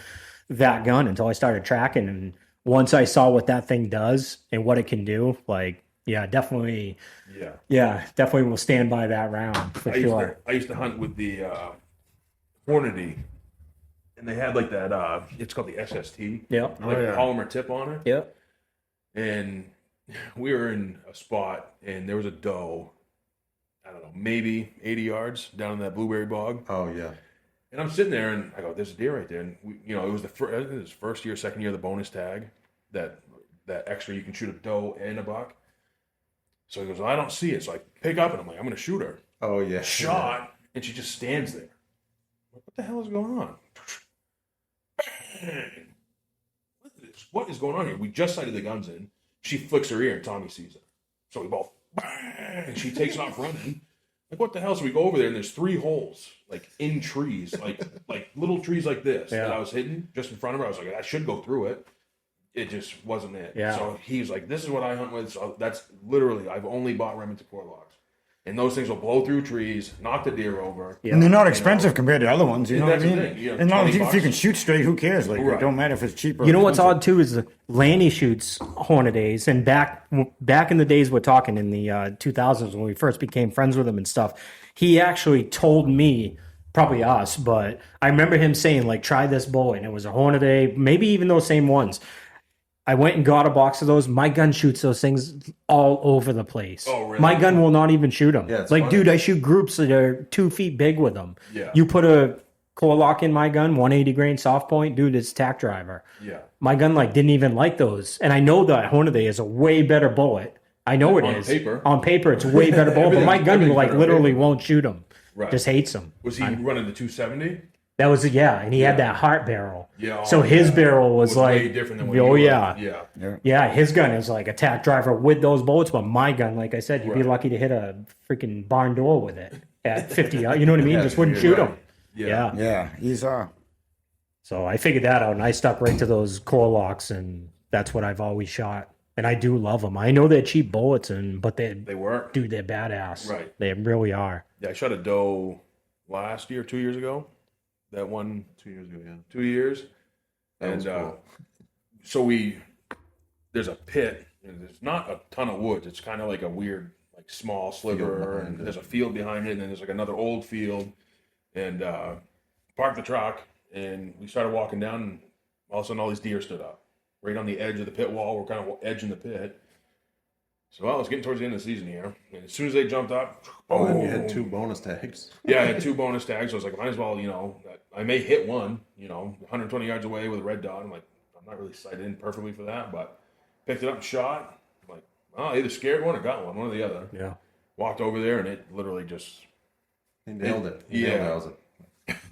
that gun, until I started tracking. And once I saw what that thing does and what it can do, like, definitely will stand by that round for sure. I used to hunt with the Hornady, and they had like that, it's called the SST. Yep. Like a polymer tip on it. Yep. And we were in a spot, and there was a doe, I don't know, maybe 80 yards down in that blueberry bog. Oh yeah. And I'm sitting there, and I go, "There's a deer right there." And it was I think it was first year, second year of the bonus tag, that extra you can shoot a doe and a buck. So he goes, well, "I don't see it." So I pick up, and I'm like, "I'm going to shoot her." Oh yeah. Shot, and she just stands there. I'm like, what the hell is going on? Bang! What is going on here? We just sighted the guns in. She flicks her ear, and Tommy sees it. So we both bang, and she takes off running. Like, what the hell? So we go over there, and there's 3 holes, like in trees, like little trees like this that I was hitting just in front of her. I was like, I should go through it. It just wasn't it. Yeah. So he's like, this is what I hunt with. So that's literally, I've only bought Remington core locks. And those things will blow through trees, knock the deer over. Yeah. And they're not expensive compared to other ones, you know what I that's the mean? thing, And long as $20 if you can shoot straight, who cares? Like, Right. it don't matter if it's cheap or You know what's expensive. odd too is Lanny shoots Hornadays, and back in the days we're talking in the 2000s when we first became friends with him and stuff. He actually told me, probably us, but I remember him saying like, "Try this bow," and it was a Hornaday, maybe even those same ones. I went and got a box of those. My gun shoots those things all over the place. Oh, really? My gun will not even shoot them. Yeah, it's like, funny. dude, I shoot groups that are 2 feet big with them. Yeah. You put a core lock in my gun, 180 grain soft point, dude, it's tack driver. Yeah. My gun didn't even like those, and I know that Hornady is a way better bullet. I know it On is. paper. On paper, it's a way better bullet, but my gun Everything's better on literally paper. won't shoot them. Right. Just hates them. Was he running the 270? That was and he had that heart barrel. Yeah. So his barrel was like, way different than what oh you were. yeah. Yeah. Yeah, his gun is like a tack driver with those bullets, but my gun, like I said, you'd be Right. lucky to hit a freaking barn door with it at 50 yards. You know what I mean? Yeah, Just wouldn't you're shoot right. them. Yeah. Yeah, he's So I figured that out, and I stuck right to those core locks, and that's what I've always shot. And I do love them. I know they're cheap bullets, but They work. dude, they're badass. Right. They really are. Yeah, I shot a doe last year, 2 years ago. That one, 2 years ago. Yeah. 2 years. That was And cool. so there's a pit. And there's not a ton of woods. It's kind of like a weird, like small sliver. behind And it. there's a field behind it. And then there's like another old field. And parked the truck. And we started walking down. And all of a sudden, all these deer stood up. Right on the edge of the pit wall. We're kind of edging the pit. So, well, it's getting towards the end of the season here. And as soon as they jumped up, Oh, and you boom. had 2 bonus tags. Yeah, I had 2 bonus tags. So I was like, might as well, I may hit one, 120 yards away with a red dot. I'm like, I'm not really sighted in perfectly for that, but picked it up and shot. I'm like, I either scared one or got one or the other. Yeah. Walked over there, and it literally just He nailed it. He Yeah. nailed it. I was like,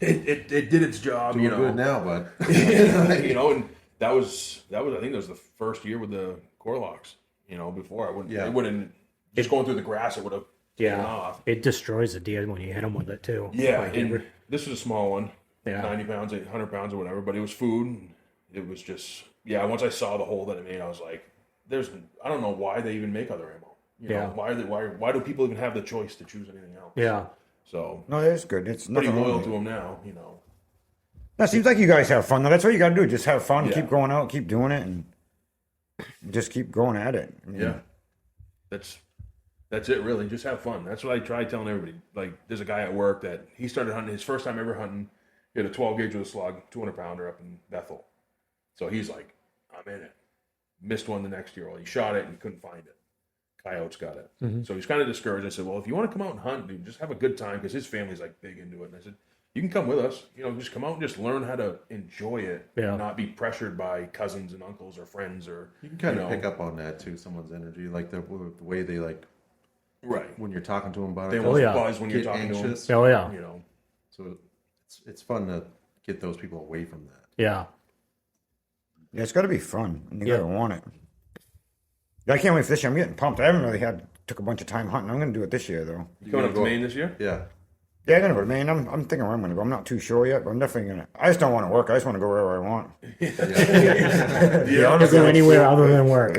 It did its job, doing you know. good now, bud. You know, and that was I think that was the first year with the core locks. You know, before it wouldn't just going through the grass, it would have taken off. It destroys a deer when you hit them with it too. Yeah, Like, and this was a small one, Yeah. 90 pounds, 100 pounds, or whatever. But it was food. It was just Once I saw the hole that it made, I was like, I don't know why they even make other ammo. You know, why do people even have the choice to choose anything else? Yeah. So No, that's good. It's pretty nothing loyal wrong to with it. them now. You know. That seems like you guys have fun. Though. That's what you got to do. Just have fun. Yeah. Keep going out. Keep doing it, and just keep going at it. I mean, Yeah, that's it. Really, just have fun. That's what I try telling everybody. Like, there's a guy at work that he started hunting his first time ever hunting. He had a 12 gauge with a slug, 200 pounder up in Bethel. So he's like, I'm in it. Missed one the next year. Well, he shot it and he couldn't find it. Coyotes got it. Mm-hmm. So he's kind of discouraged. I said, well, if you want to come out and hunt, dude, just have a good time, because his family's like big into it. And I said, you can come with us. You know, just come out and just learn how to enjoy it, Yeah. and not be pressured by cousins and uncles or friends or You can kind of pick up on that too. Someone's energy, like the way they like right. when you're talking to them about They it. almost yeah. buzz when you're Get talking anxious. to them. Oh yeah. You know. So it's fun to get those people away from that. Yeah. yeah, it's got to be fun. And you got to want it. I can't wait for this year. I'm getting pumped. I haven't really took a bunch of time hunting. I'm going to do it this year though. You coming up to Maine this year? Yeah. Yeah, I'm going to go to Maine. I'm thinking where I'm going to go. I'm not too sure yet, but I'm definitely going to. I just don't want to work. I just want to go wherever I want. Yeah. I'll go anywhere other than work.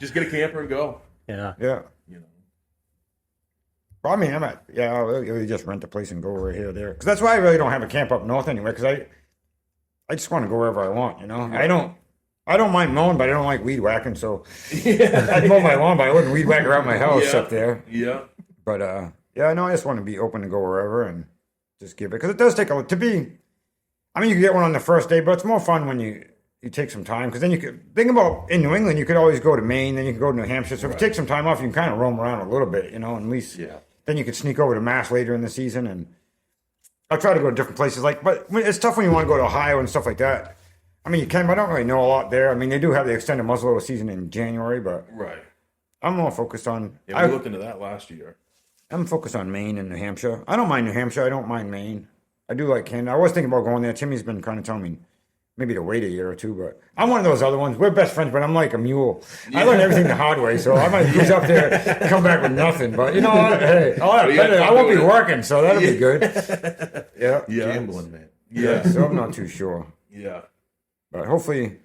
Just get a camper and go. Yeah. Yeah. You know. Well, I mean, I'll really just rent a place and go right here or there. Because that's why I really don't have a camp up north anyway. Because I just want to go wherever I want. You know, I don't mind mowing, but I don't like weed whacking. So I'd mow my lawn, but I wouldn't weed whack around my house up there. Yeah. But yeah, no, I just want to be open to go wherever and just give it, because it does take to be. I mean, you can get one on the first day, but it's more fun when you take some time, because then you could think about in New England. You could always go to Maine, then you could go to New Hampshire. So if you take some time off, you can kind of roam around a little bit, you know. At least then you could sneak over to Mass later in the season, and I'll try to go to different places. But it's tough when you want to go to Ohio and stuff like that. I mean, you can, but I don't really know a lot there. I mean, they do have the extended muzzleloader season in January, but Right. I'm more focused on. Yeah, we looked into that last year. I'm focused on Maine and New Hampshire. I don't mind New Hampshire. I don't mind Maine. I do like Canada. I was thinking about going there. Timmy's been kind of telling me maybe to wait a year or two, but I'm one of those other ones. We're best friends, but I'm like a mule. I learned everything the hard way, so I might cruise up there, come back with nothing. But you know what? Hey, I won't be working, so that'll be good. Yeah. Gambling, man. Yeah. So I'm not too sure. Yeah. But hopefully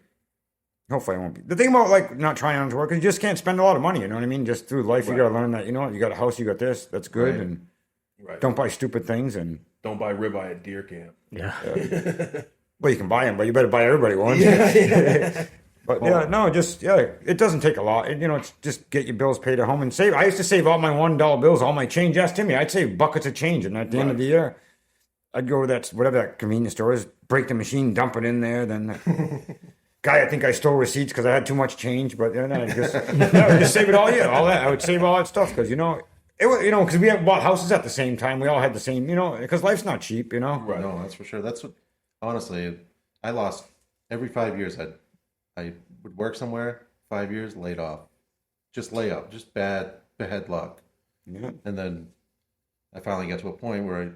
I won't be. The thing about like not trying not to work is you just can't spend a lot of money. You know what I mean? Just through life, you got to learn that. You know what? You got a house, you got this. That's good, Right. and Right. don't buy stupid things. And Don't buy ribeye at deer camp. Yeah. well, you can buy them, but you better buy everybody one. But it doesn't take a lot. It's just get your bills paid at home and save. I used to save all my $1 bills, all my change. Ask Timmy, I'd save buckets of change, and at the end of the year, I'd go to that whatever that convenience store is, break the machine, dump it in there. Then guy, I think I stole receipts because I had too much change. But then I just save it all year. All that I would save all that stuff because because we had bought houses at the same time. We all had the same, because life's not cheap. Right. No, that's for sure. That's what, honestly, I lost every 5 years. I would work somewhere, 5 years, laid off. Just lay up, just bad luck. Yeah. And then I finally got to a point where,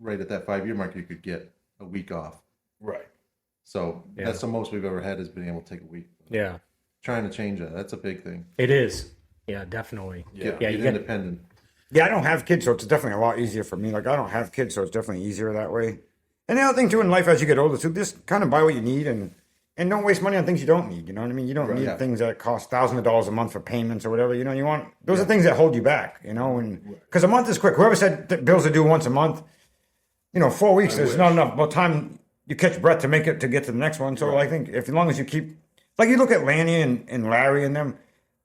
right at that 5 year mark, you could get a week off. Right. So that's the most we've ever had, is being able to take a week. Yeah. Trying to change that. That's a big thing. It is. Yeah, definitely. Get you get independent. Yeah, I don't have kids, so it's definitely a lot easier for me. Like, I don't have kids, so it's definitely easier that way. And the other thing, too, in life, as you get older, too, just kind of buy what you need and don't waste money on things you don't need. You know what I mean? You don't need things that cost thousands of dollars a month for payments or whatever. You want those are things that hold you back. Because a month is quick. Whoever said that bills are due once a month, 4 weeks, there's not enough time you catch breath to get to the next one. So I think as long as you keep, like you look at Lanny and Larry and them.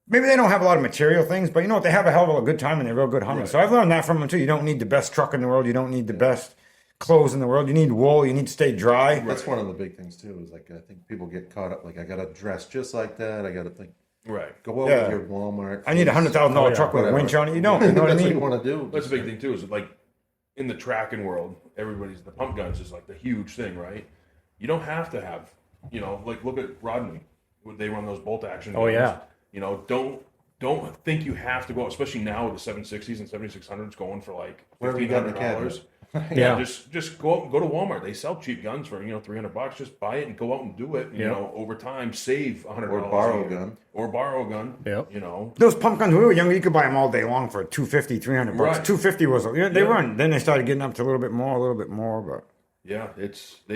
Maybe they don't have a lot of material things, but they have a hell of a good time and they're real good hunters. So I've learned that from them too. You don't need the best truck in the world. You don't need the best clothes in the world. You need wool. You need to stay dry. That's one of the big things too, is like, I think people get caught up. Like, I got to dress just like that. I got to think, Right. go over to your Walmart. I need a $100,000 truck with a winch on it. You don't. You know what I That's mean? what you want to do. That's a big thing too. Is like in the tracking world, the pump guns is like the huge thing, right? You don't have to have, like look at Rodney. They run those bolt action guns. Oh, yeah. Don't don't think you have to go, especially now with the 760s and 7600s going for like $1,500. Yeah. Just go to Walmart. They sell cheap guns for $300. Just buy it and go out and do it. You know, over time, save $100 Or borrow a gun. Or borrow a gun. Yep. You know, Those pump guns when we were younger, you could buy them all day long for $250, $300. Right. $250 was they run. Then they started getting up to a little bit more. But yeah, the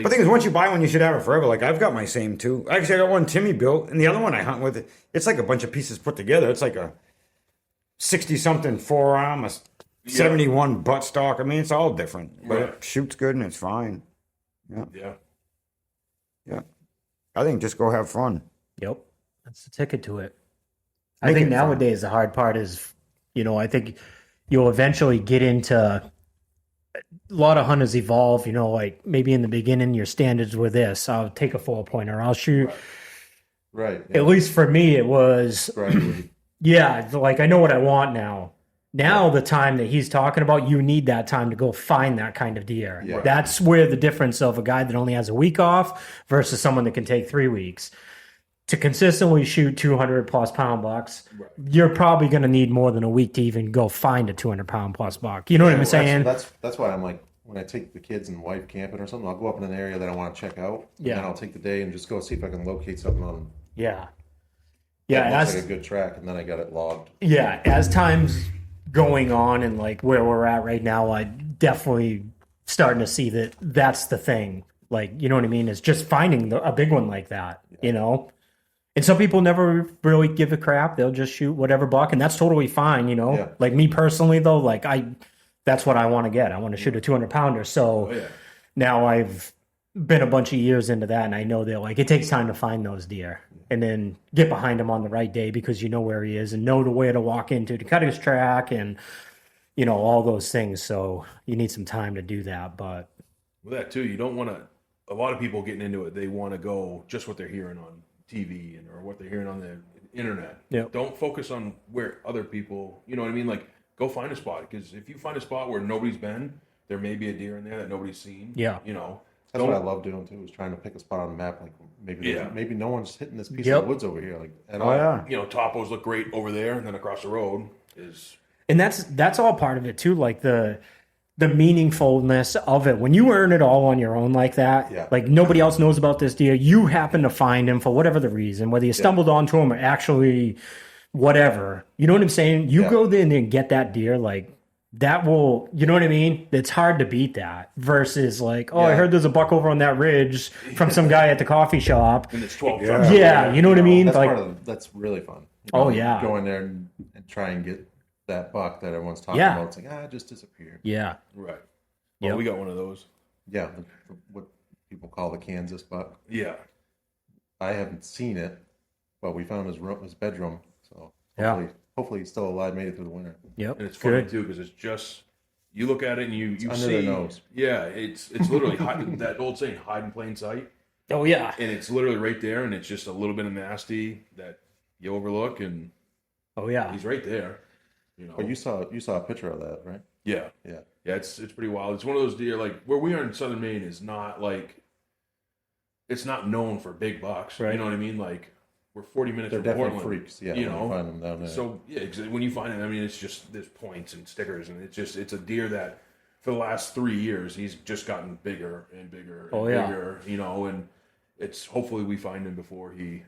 thing is, once you buy one, you should have it forever. Like I've got my same too. Actually, I got one Timmy built, and the other one I hunt with. It's like a bunch of pieces put together. It's like a 60-something forearm, a 71 buttstock. I mean, it's all different, but it shoots good and it's fine. Yeah. I think just go have fun. Yep. That's the ticket to it. I think nowadays the hard part is, I think you'll eventually get into a lot of hunters evolve, like maybe in the beginning your standards were this. I'll take a 4-pointer. I'll shoot. Right. At least for me, it was, yeah, like I know what I want now. Now the time that he's talking about, you need that time to go find that kind of deer. Yeah. That's where the difference of a guy that only has a week off versus someone that can take 3 weeks. To consistently shoot 200 plus pound bucks, you're probably going to need more than a week to even go find a 200 pound plus buck. You know what I'm saying? That's why I'm like, when I take the kids and wife camping or something, I'll go up in an area that I want to check out. And then I'll take the day and just go see if I can locate something on. Yeah. That looks like a good track, and then I got it logged. Yeah. As time's going on and like where we're at right now, I definitely starting to see that that's the thing. Like, you know what I mean? It's just finding a big one like that, And some people never really give a crap. They'll just shoot whatever buck, and that's totally fine, Yeah. Like me personally, though, like that's what I want to get. I want to shoot a 200 pounder. So now I've been a bunch of years into that, and I know that like it takes time to find those deer, and then get behind him on the right day because you know where he is and know the way to walk into to cut his track and all those things. So you need some time to do that. But with that too, you don't want to. A lot of people getting into it, they want to go just what they're hearing on TV or what they're hearing on the internet. Yep. Don't focus on where other people, you know what I mean? Like, go find a spot, because if you find a spot where nobody's been, there may be a deer in there that nobody's seen. Yeah. That's what I love doing too, is trying to pick a spot on the map. Like maybe no one's hitting this piece of the woods over here. Like at all. Topos look great over there, and then across the road is. And that's all part of it too. Like the meaningfulness of it. When you earn it all on your own like that, like nobody else knows about this deer, you happen to find him for whatever the reason, whether you stumbled onto him or actually whatever. You know what I'm saying? You go there and get that deer, like that will, you know what I mean? It's hard to beat that versus like, I heard there's a buck over on that ridge from some guy at the coffee shop. And it's 12. Yeah, you know what I mean? That's like, that's really fun. Go in there and try and get that buck that everyone's talking about. It's like, it just disappeared. Yeah. Right. Well, we got one of those. Yeah, what people call the Kansas buck. Yeah. I haven't seen it, but we found his bedroom. So hopefully he's still alive, made it through the winter. Yep. And it's funny too, because it's just, you look at it and you under see. their nose. Yeah, it's literally that old saying, hide in plain sight. Oh yeah. And it's literally right there, and it's just a little bit of nasty that you overlook, and he's right there. But you saw a picture of that, right? Yeah. It's pretty wild. It's one of those deer, like where we are in southern Maine is not like, it's not known for big bucks. Right. You know what I mean? Like we're 40 minutes They're from definitely Portland. freaks. Yeah, you find them down there. So when you find it, I mean, it's just there's points and stickers, and it's a deer that for the last 3 years he's just gotten bigger and bigger and bigger. And it's hopefully we find him before he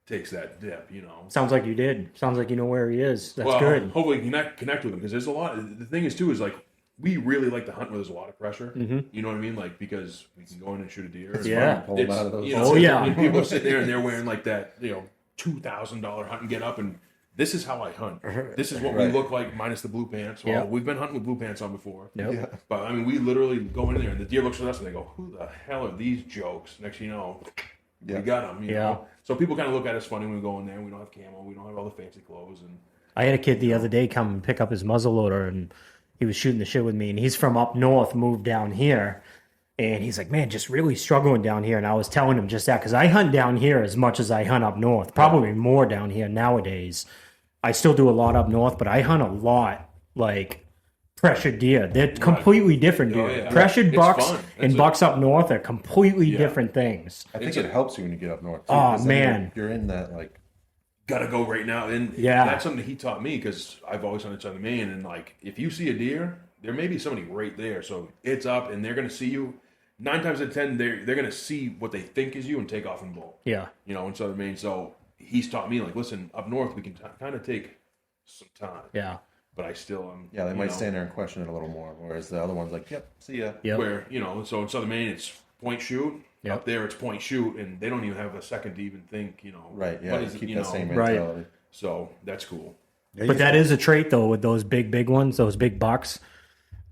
takes that dip, Sounds like you did. Sounds like you know where he is. That's good. Hopefully connect with him, because there's a lot. The thing is too is like we really like to hunt where there's a lot of pressure. Mm-hmm. You know what I mean? Like because we can go in and shoot a deer. It's fun pulling out of those. When people sit there and they're wearing like that, $2,000 hunting get up, and this is how I hunt. This is what we look like minus the blue pants. Well, we've been hunting with blue pants on before. Yep. But I mean, we literally go in there and the deer looks at us and they go, "Who the hell are these jokes?" Next thing you know, we got them. You know? So people kind of look at us funny when we go in there. We don't have camo. We don't have all the fancy clothes. And I had a kid the other day come and pick up his muzzleloader, and he was shooting the shit with me. And he's from up north, moved down here. And he's like, man, just really struggling down here. And I was telling him just that, because I hunt down here as much as I hunt up north, probably more down here nowadays. I still do a lot up north, but I hunt a lot like pressured deer. They're completely different deer. Pressured bucks and bucks up north are completely different things. I think it helps you when you get up north too, Oh man, you're in that like gotta go right now. And Yeah. that's something he taught me because I've always hunted Southern Maine. And like, if you see a deer, there may be somebody right there. So it's up and they're going to see you. 9 times out of 10, they're going to see what they think is you and take off and bolt. Yeah. You know, in Southern Maine. So he's taught me, like, listen, up north, we can kind of take some time. Yeah. But I still am. Yeah, they might stand there and question it a little more, whereas the other one's like, "Yep, see ya." Yep. Where, you know, so in Southern Maine, it's point shoot. Yep. Up there, it's point shoot, and they don't even have a second to even think, you know. Right. Yeah. what is it, Keep you that know. same Right. mentality. So that's cool. But that is a trait, though, with those big ones, those big bucks.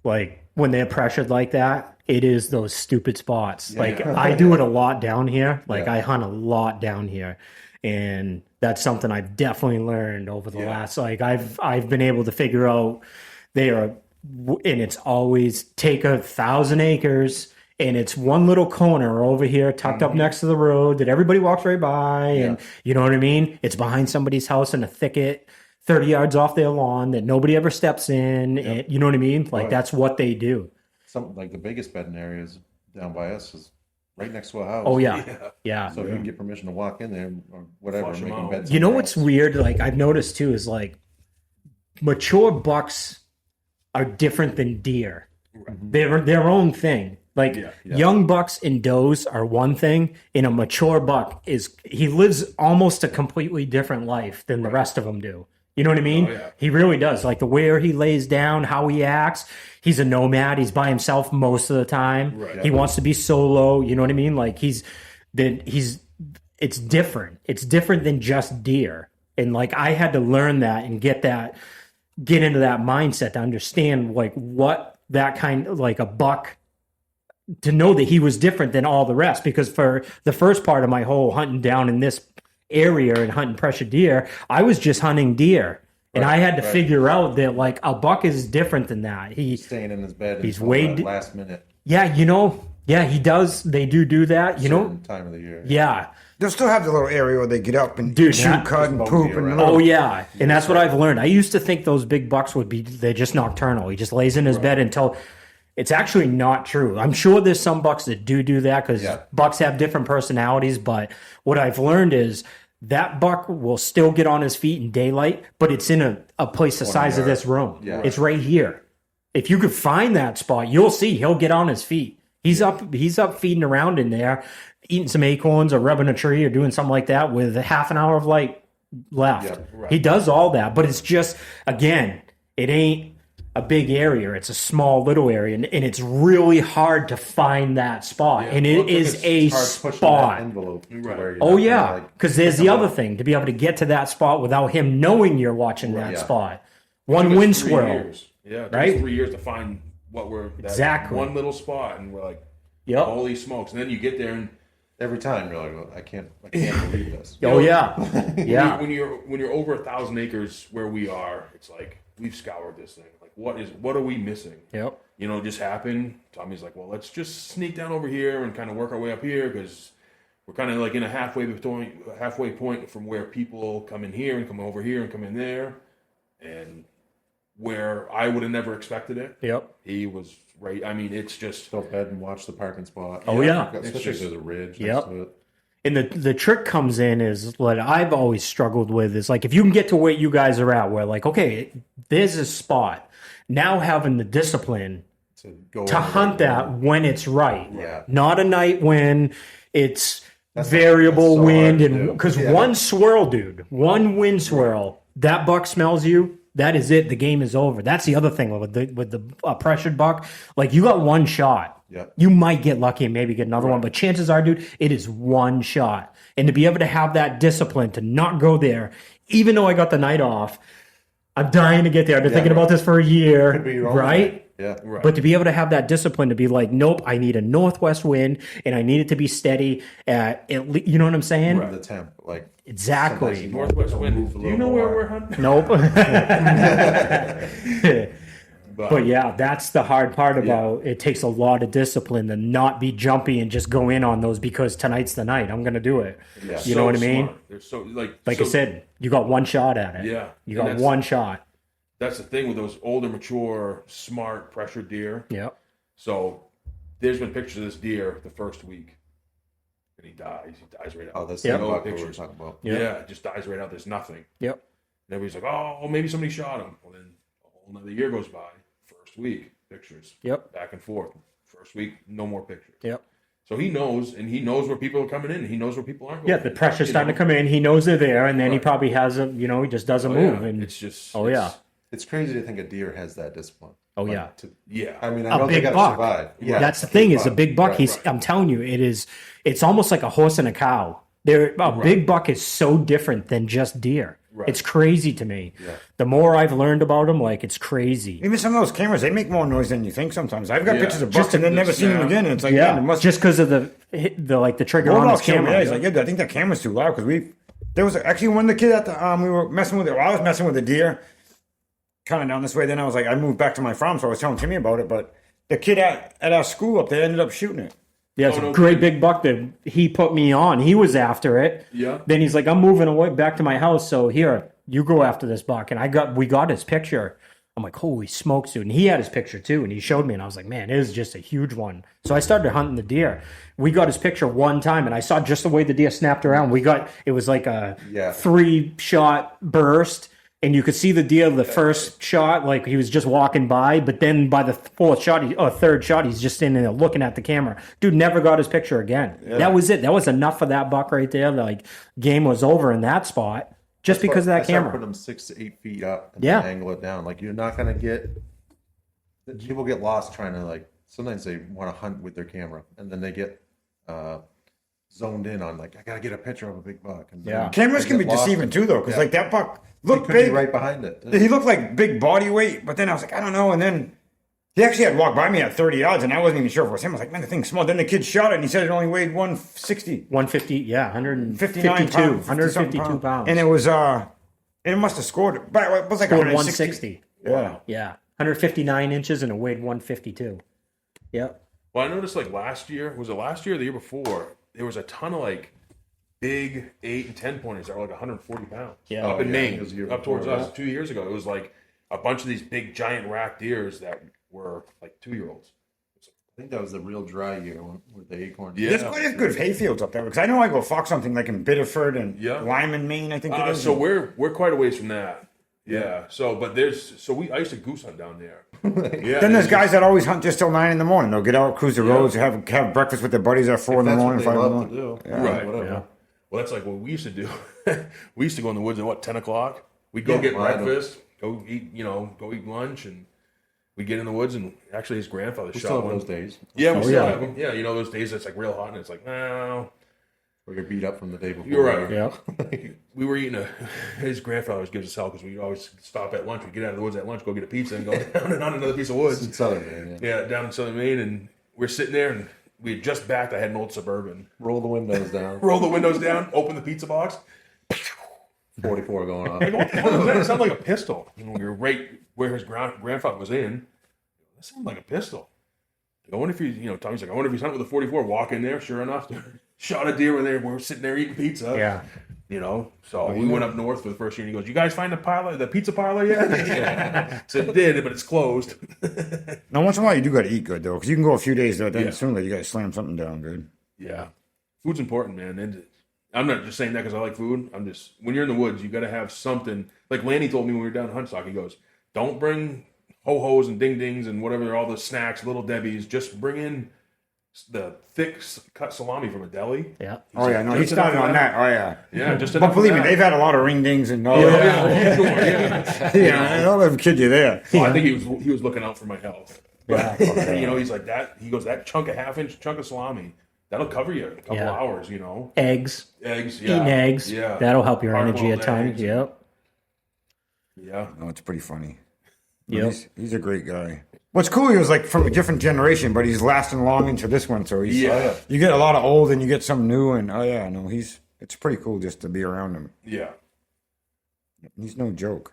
Like, when they're pressured like that, it is those stupid spots. Like, I do it a lot down here. Like, I hunt a lot down here. And that's something I've definitely learned over the last, like, I've been able to figure out they are, and it's always take 1,000 acres, and it's one little corner over here tucked up next to the road that everybody walks right by. And you know what I mean? It's behind somebody's house in a thicket 30 yards off their lawn that nobody ever steps in. And, you know what I mean? Like, that's what they do. Something like the biggest bedding areas down by us is right next to a house. Oh, yeah. So if you can get permission to walk in there or whatever, Flush 'em making out. beds. You know somewhere what's else. weird? Like, I've noticed too is like mature bucks are different than deer. They're their own thing. Like young bucks and does are one thing, and a mature buck he lives almost a completely different life than the rest of them do. You know what I mean? Oh, yeah. He really does. Like the way he lays down, how he acts. He's a nomad. He's by himself most of the time. Right. He wants to be solo. You know what I mean? Like it's different. It's different than just deer. And like I had to learn that and get into that mindset to understand like what that kind of like a buck, to know that he was different than all the rest. Because for the first part of my whole hunting down in this area and hunting pressure deer, I was just hunting deer. And I had to figure out that like a buck is different than that. He's staying in his bed. He's until way that last minute. Yeah, you know. Yeah, he does. They do that. You know. Certain time of the year. Yeah. They'll still have the little area where they get up and Dude, chew that- cud and Just poop. bumpy And around. little, Oh yeah, and that's what I've learned. I used to think those big bucks they're just nocturnal. He just lays in his bed until. It's actually not true. I'm sure there's some bucks that do that because bucks have different personalities. But what I've learned is that buck will still get on his feet in daylight, but it's in a place the size of this room. Yeah. It's right here. If you could find that spot, you'll see he'll get on his feet. He's up feeding around in there, eating some acorns or rubbing a tree or doing something like that with half an hour of light left. Yeah, right. He does all that, but it's just, again, it ain't a big area. It's a small little area, and it's really hard to find that spot. And it is a Hard pushing that spot. envelope to Right. where you're Oh not gonna, yeah, like, because there's the other thing, to be able to get to that spot without him knowing you're watching that Yeah. spot. One Took us wind 3 swirl. years. Yeah, it took Right? us 3 years to find what we're that Exactly. one little spot, and we're like, Yep. holy smokes! And then you get there, and every time you're like, well, I can't believe this. Oh yeah, yeah. when you're over 1,000 acres where we are, it's like we've scoured this thing. Like, what are we missing? Yep. You know, it just happened. Tommy's like, well, let's just sneak down over here and kind of work our way up here because we're kind of like in a halfway point from where people come in here and come over here and come in there, and where I would have never expected it. Yep. He was right. I mean, it's just Go ahead and watch the parking spot. Oh, yeah. Especially if there's a ridge Yep. next to it. And the trick comes in is what I've always struggled with is like if you can get to where you guys are at, where like okay, there's a spot. Now having the discipline Go to in hunt there. that when it's right, Yeah. not a night when it's That's variable so wind hard to and do. because Yeah. one swirl, dude, one wind swirl, that buck smells you. That is it. The game is over. That's the other thing with the pressured buck. Like you got one shot. Yeah. You might get lucky and maybe get another one, but chances are, dude, it is one shot. And to be able to have that discipline to not go there, even though I got the night off, I'm dying to get there. I've been thinking about this for a year, Could be your own right? night. Yeah. right. But to be able to have that discipline to be like, nope, I need a northwest wind and I need it to be steady at least, you know what I'm saying? The temp, like Exactly. sometimes Northwest wind. move a Do you little know where more. we're hunting? Nope. But, But yeah, that's the hard part about it. Takes a lot of discipline to not be jumpy and just go in on those because tonight's the night. I'm going to do it. Yeah. You know what I mean? smart. They're so like I so- said, you got one shot at it. Yeah. You And got that's- one shot. That's the thing with those older, mature, smart, pressured deer. Yep. So there's been pictures of this deer the first week. and he dies. He dies right out. Oh, that's Yep. the No buck we were pictures. talking about. Yep. Yeah, it just dies right out. There's nothing. Yep. And everybody's like, oh, maybe somebody shot him. Well, then a whole another year goes by. First week, pictures. Yep. Back and forth. First week, no more pictures. Yep. So he knows, and he knows where people are coming in. And he knows where people aren't going. Yeah, the pressure's starting to come in. He knows they're there, and then he probably has a, he just does a move. Yeah. And It's just. oh, it's- yeah. It's crazy to think a deer has that discipline. Oh, yeah. Yeah. I mean, I A know they big got to buck. survive. Yeah, That's the thing is a big buck. Right. I'm telling you, it's almost like a horse and a cow. Big buck is so different than just deer. Right. It's crazy to me. The more I've learned about them, like it's crazy. Even some of those cameras, they make more noise than you think sometimes. I've got Yeah. pictures of bucks and then the never seen them snap. again. And it's like, Yeah, man, it must just because of the trigger on Bulldog this showed me camera. that. He's like, yeah, I think that camera's too loud because there was actually one of the kid at the we were messing with it. Well, I was messing with the deer, kind of down this way. Then I was like, I moved back to my farm, so I was telling Timmy about it. But the kid at our school up there ended up shooting it. Yeah, it's Oh, a no great kidding. big buck that he put me on. He was after it. Yeah. Then he's like, I'm moving away back to my house, so here, you go after this buck. And we got his picture. I'm like, holy smokes, dude. And he had his picture too, and he showed me, and I was like, man, it is just a huge one. So I started hunting the deer. We got his picture one time, and I saw just the way the deer snapped around. It was like a 3-shot burst. And you could see the deer the first shot, like he was just walking by, but then by the third shot, he's just in there looking at the camera. Dude never got his picture again. Yeah. That was it. That was enough for that buck right there. Like game was over in that spot just because of that camera. Put them 6 to 8 feet up and Yeah. then angle it down. Like you're not gonna get. People get lost trying to like. Sometimes they want to hunt with their camera, and then they get zoned in on like I gotta get a picture of a big buck. And Yeah. Cameras they can be get lost deceiving too, though, because like that buck looked Could be big. right behind it. He looked like big body weight, but then I was like, I don't know. And then he actually had walked by me at 30 yards, and I wasn't even sure if it was him. I was like, man, the thing's small. Then the kid shot it, and he said it only weighed 160. 150, yeah, 59 152, pounds, 152 pounds. And it was, and it must have scored, but it was like Scored 160. 160. Yeah. Yeah, 159 inches, and it weighed 152. Yep. Well, I noticed like last year, was it last year or the year before? There was a ton of like big 8 and 10 pointers that were like 140 pounds. Yeah. Up in yeah, Maine, it was a year up towards before, us 2 years ago. It was like a bunch of these big giant rack deers that were like 2-year-olds. I think that was the real dry year with the acorn. Yeah. There's quite a good hayfields up there, because I know I go fox something like in Biddeford and Yeah. Lyman, Maine, I think it is. So we're quite a ways from that. Yeah. So, but I used to goose hunt down there. Yeah. Then there's guys that always hunt just till 9 in the morning. They'll get out, cruise the roads, have breakfast with their buddies at 4 in the That's morning, what 5 they in the love to morning. do. Yeah. Right. Whatever. Yeah. Well, that's like what we used to do. We used to go in the woods at 10 o'clock. We'd go get well, I know. breakfast, go eat lunch, and we'd get in the woods. And actually, his grandfather We shot still have one. those days Yeah, we still yeah. have them. Yeah, those days that's like real hot, and it's like, no. where you're beat up from the day before. You're right. Yeah. We were eating his grandfather always gives us hell because we always stop at lunch. We get out of the woods at lunch, go get a pizza, and go down and on another piece of woods. It's Southern man. Yeah. Yeah, down in southern Maine, and we're sitting there, and we had just backed. I had an old Suburban. Roll the windows down. Roll the windows down, open the pizza box. 44 going off. What the hell was that? It sounded like a pistol. And we were right where his grandfather was in. That sounded like a pistol. I wonder if Tommy's like, I wonder if he's hunting with a 44. Walk in there, sure enough, shot a deer when we're sitting there eating pizza. Yeah. So we went up north for the first year, and he goes, "You guys find the pizza parlor yet?" Yeah. Said did, but it's closed. Now, once in a while, you do got to eat good, though, because you can go a few days, though, then Yeah. sooner you got to slam something down good. Yeah, food's important, man. And I'm not just saying that because I like food. I'm just when you're in the woods, you got to have something. Like Lanny told me when we were down in Huntstock, he goes, "Don't bring ho-hos and ding-dings and whatever, all the snacks, little Debbie's. Just bring in the thick cut salami from a deli." Yeah. Oh, yeah, no, he Just started enough on of that. Oh, yeah. Yeah, just But enough believe of me, that. they've had a lot of ring dings and all Yeah, that. sure, yeah. Yeah, I'll never kid you there. Well, I think he was looking out for my health. But, Yeah. he's like that. He goes, that half-inch chunk of salami, that'll cover you a couple Yeah. hours, Eggs. Eggs, yeah. Eating eggs. Yeah. That'll help your Hard-boiled energy at times. eggs. Yep. Yeah. No, it's pretty funny. Yep. He's a great guy. What's cool, he was like from a different generation, but he's lasting long into this one. So he's, Yeah. you get a lot of old and you get some new, and it's pretty cool just to be around him. Yeah. He's no joke.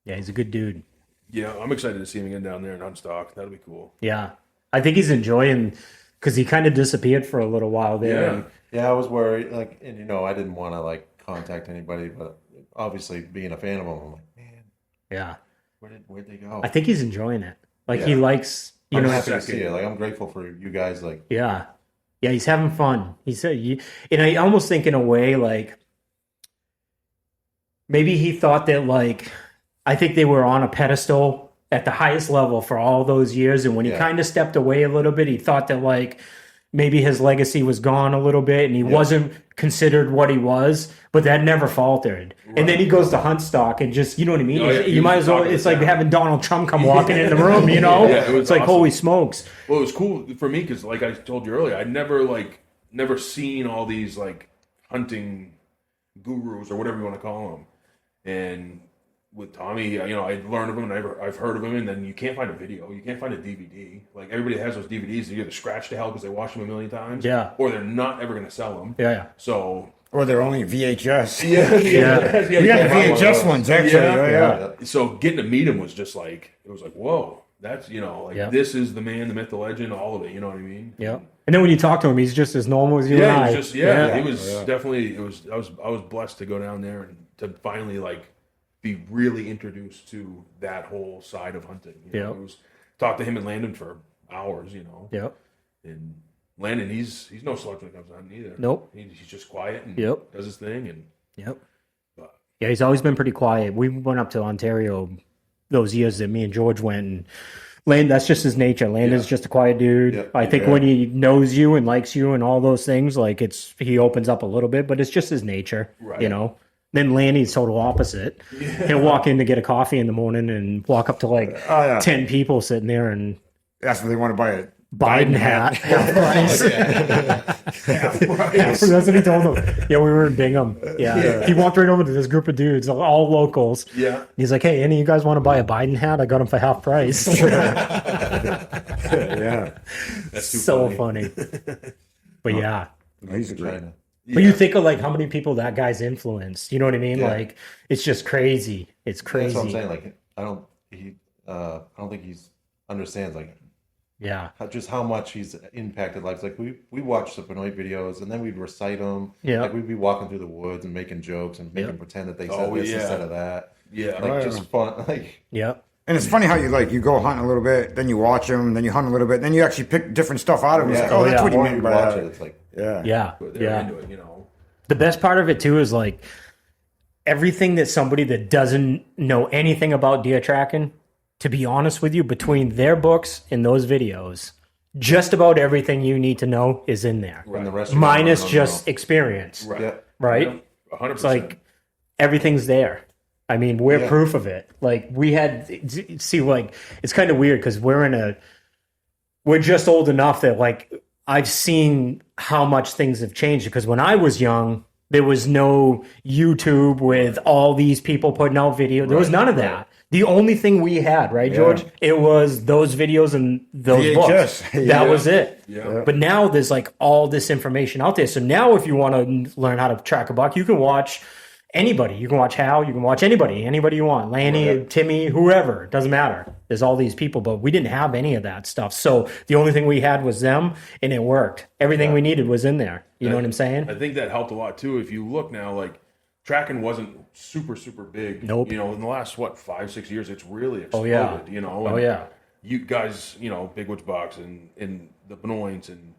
Yeah, he's a good dude. Yeah, I'm excited to see him again down there in Huntstock. That'll be cool. Yeah. I think he's enjoying, because he kind of disappeared for a little while there. Yeah. And Yeah, I was worried. And I didn't want to contact anybody, but obviously being a fan of them, I'm like, man, yeah. where'd they go? I think he's enjoying it. Like, he Yeah. likes, I'm know, happy to see it. I'm grateful for you guys. yeah. Yeah, he's having fun. He said, and I almost think in a way, like, maybe he thought that, like, I think they were on a pedestal at the highest level for all those years. And when he kind of stepped away a little bit, he thought that, like, maybe his legacy was gone a little bit and he wasn't considered what he was, but that never faltered. Right. And then he goes to hunt stock and just, you know what I mean? You might as well, it's like having Donald Trump come walking in the room, you know? It's like, holy smokes. Well, it was cool for me because, like I told you earlier, I'd never seen all these, like, hunting gurus or whatever you want to call them. And with Tommy, you know, I learned of him and I've heard of him, and then you can't find a video, you can't find a DVD. Like, everybody has those DVDs, they're either scratched to hell because they watched them a million times, or they're not ever going to sell them. Yeah. So, or they're only VHS. Yeah. We got VHS ones actually. Yeah. So getting to meet him was just like, it was like, whoa, that's, you know, like this is the man, the myth, the legend, all of it. You know what I mean? Yeah. And then when you talk to him, he's just as normal as you and I. He was just, he was definitely. I was blessed to go down there and to finally, like, be really introduced to that whole side of hunting. You know? It was talk to him and Landon for hours, you know. Yeah. And Landon, he's no slouch when it comes to hunting either. Nope. He's just quiet and does his thing. And yeah, he's always been pretty quiet. We went up to Ontario those years that me and George went. And that's just his nature. Landon's just a quiet dude. Yeah. I think when he knows you and likes you and all those things, like, he opens up a little bit, but it's just his nature, you know. Then Lanny's total opposite. He'll walk in to get a coffee in the morning and walk up to, like, 10 people sitting there and that's what they want to buy a Biden hat. Half price. That's what he told them. Yeah, we were in Bingham. Yeah. He walked right over to this group of dudes, all locals. Yeah. He's like, hey, any of you guys want to buy a Biden hat? I got them for half price. That's too so funny. But he's a great. But you think of, like, how many people that guy's influenced. You know what I mean? Like, it's just crazy. It's crazy. That's what I'm saying. Like, I don't think he understands, like, just how much he's impacted lives. Like, we watched the Benoit videos and then we'd recite them. Yeah. Like, we'd be walking through the woods and making jokes and making pretend that they said this instead of that. Yeah. Like, just fun. Like, And it's funny how you go hunt a little bit, then you watch them, then you hunt a little bit, then you actually pick different stuff out of them. It's like, that's what he meant by that. It's like, into it, you know. The best part of it too is, like, everything that somebody that doesn't know anything about deer tracking, to be honest with you, between their books and those videos, just about everything you need to know is in there. Right. And the rest minus just experience. Right. Yeah. Right? 100%. It's like everything's there. I mean, we're proof of it. Like, we had, see, like, it's kind of weird because we're just old enough that, like, I've seen how much things have changed. Because when I was young, there was no YouTube with all these people putting out videos. There was none of that. The only thing we had, right, George? It was those videos and those books. That was it. Yeah. But now there's, like, all this information out there. So now if you want to learn how to track a buck, you can watch anybody. You can watch Hal. You can watch anybody you want. Lanny, Timmy, whoever. It doesn't matter. There's all these people, but we didn't have any of that stuff. So the only thing we had was them, and it worked. Everything we needed was in there. You know what I'm saying? I think that helped a lot, too. If you look now, like, tracking wasn't super, super big. Nope. You know, in the last, 5-6 years, it's really exploded, you know? And you guys, you know, Big Woods Box and the Benoits and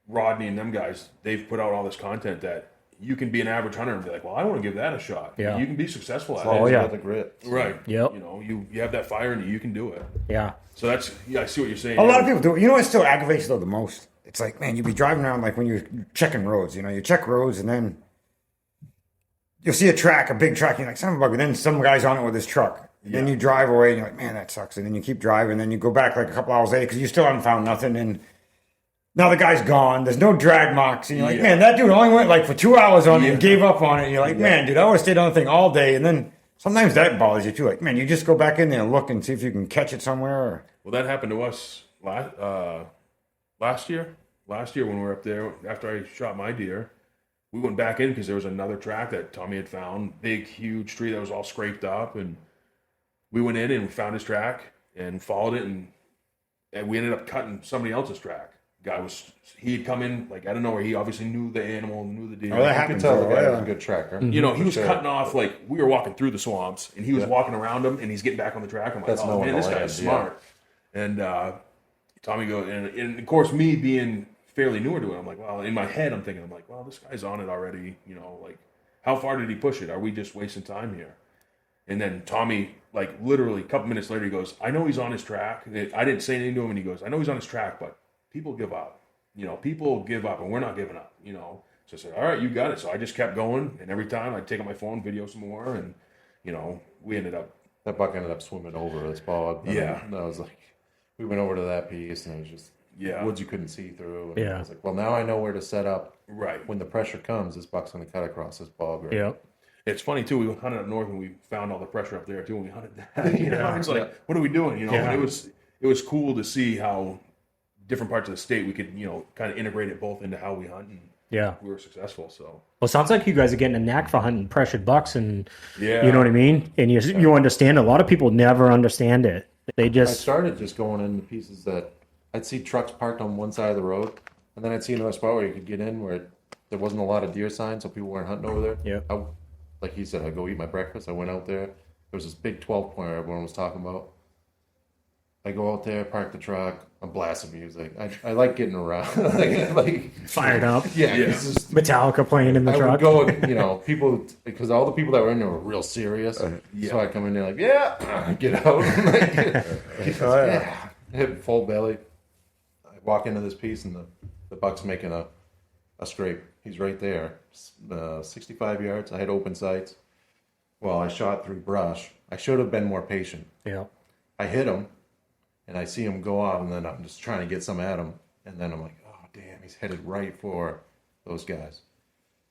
Rodney and them guys, they've put out all this content that you can be an average hunter and be like, well, I want to give that a shot. Yeah. You can be successful at you it. got the grit. Right. Yep. You know, you have that fire in you can do it. Yeah. So that's, I see what you're saying. A lot of people do. You know what still aggravates though the most? It's like, man, you'd be driving around, like, when you're checking roads, you know, you check roads and then you'll see a big track, and you're like, son of a bug, and then some guy's on it with his truck. Then you drive away and you're like, man, that sucks. And then you keep driving, and then you go back like a couple hours later because you still haven't found nothing. And now the guy's gone. There's no drag marks. And you're like, man, that dude only went like for 2 hours on it and gave up on it. And you're like, man, dude, I would have stayed on the thing all day. And then sometimes that bothers you too. Like, man, you just go back in there and look and see if you can catch it somewhere. Or... Well, that happened to us last year. Last year when we were up there, after I shot my deer, we went back in because there was another track that Tommy had found. Big, huge tree that was all scraped up. And we went in and found his track and followed it. And we ended up cutting somebody else's track. He had come in, like, I don't know where he obviously knew the animal, knew the deer. Oh, that You could tell the guy was a good tracker. You know, he was cutting off, like, we were walking through the swamps, and he was walking around them, and he's getting back on the track. I'm like, man, this guy's smart. And Tommy goes, and of course, me being fairly newer to it. I'm like, well, in my head, I'm thinking, well, this guy's on it already. You know, like, how far did he push it? Are we just wasting time here? And then Tommy, like, literally a couple minutes later, he goes, I know he's on his track. I didn't say anything to him, and he goes, I know he's on his track, but people give up. You know, people give up, and we're not giving up, you know. So I said, all right, you got it. So I just kept going, and every time I'd take out my phone, video some more, and, you know, we ended up. That buck ended up swimming over this bog. And I was like, we went over to that piece, and it was just woods you couldn't see through. And I was like, well, now I know where to set up. Right. When the pressure comes, this buck's going to cut across this bog. Right? Yeah. It's funny, too. We hunted up north, and we found all the pressure up there, too, and we hunted that. You know, it's like, what are we doing? You know, and it was cool to see how different parts of the state we could, you know, kind of integrate it both into how we hunt, and we were successful. So, well, it sounds like you guys are getting a knack for hunting pressured bucks, and you know what I mean. And you understand. A lot of people never understand it. They just. I started just going into pieces that I'd see trucks parked on one side of the road, and then I'd see another spot where you could get in where there wasn't a lot of deer signs, so people weren't hunting over there. Yeah. Like he said, I'd go eat my breakfast. I went out there. There was this big 12-pointer everyone was talking about. I go out there, park the truck. I'm blasting music. I like getting around. like fired up. Yeah. Just, Metallica playing in the truck. I would go, you know, people, because all the people that were in there were real serious. So I come in there like, get out. Hit full belly. I walk into this piece, and the buck's making a scrape. He's right there, 65 yards. I had open sights. Well, I shot through brush. I should have been more patient. Yeah. I hit him, and I see him go off, and then I'm just trying to get some at him. And then I'm like, oh, damn, he's headed right for those guys.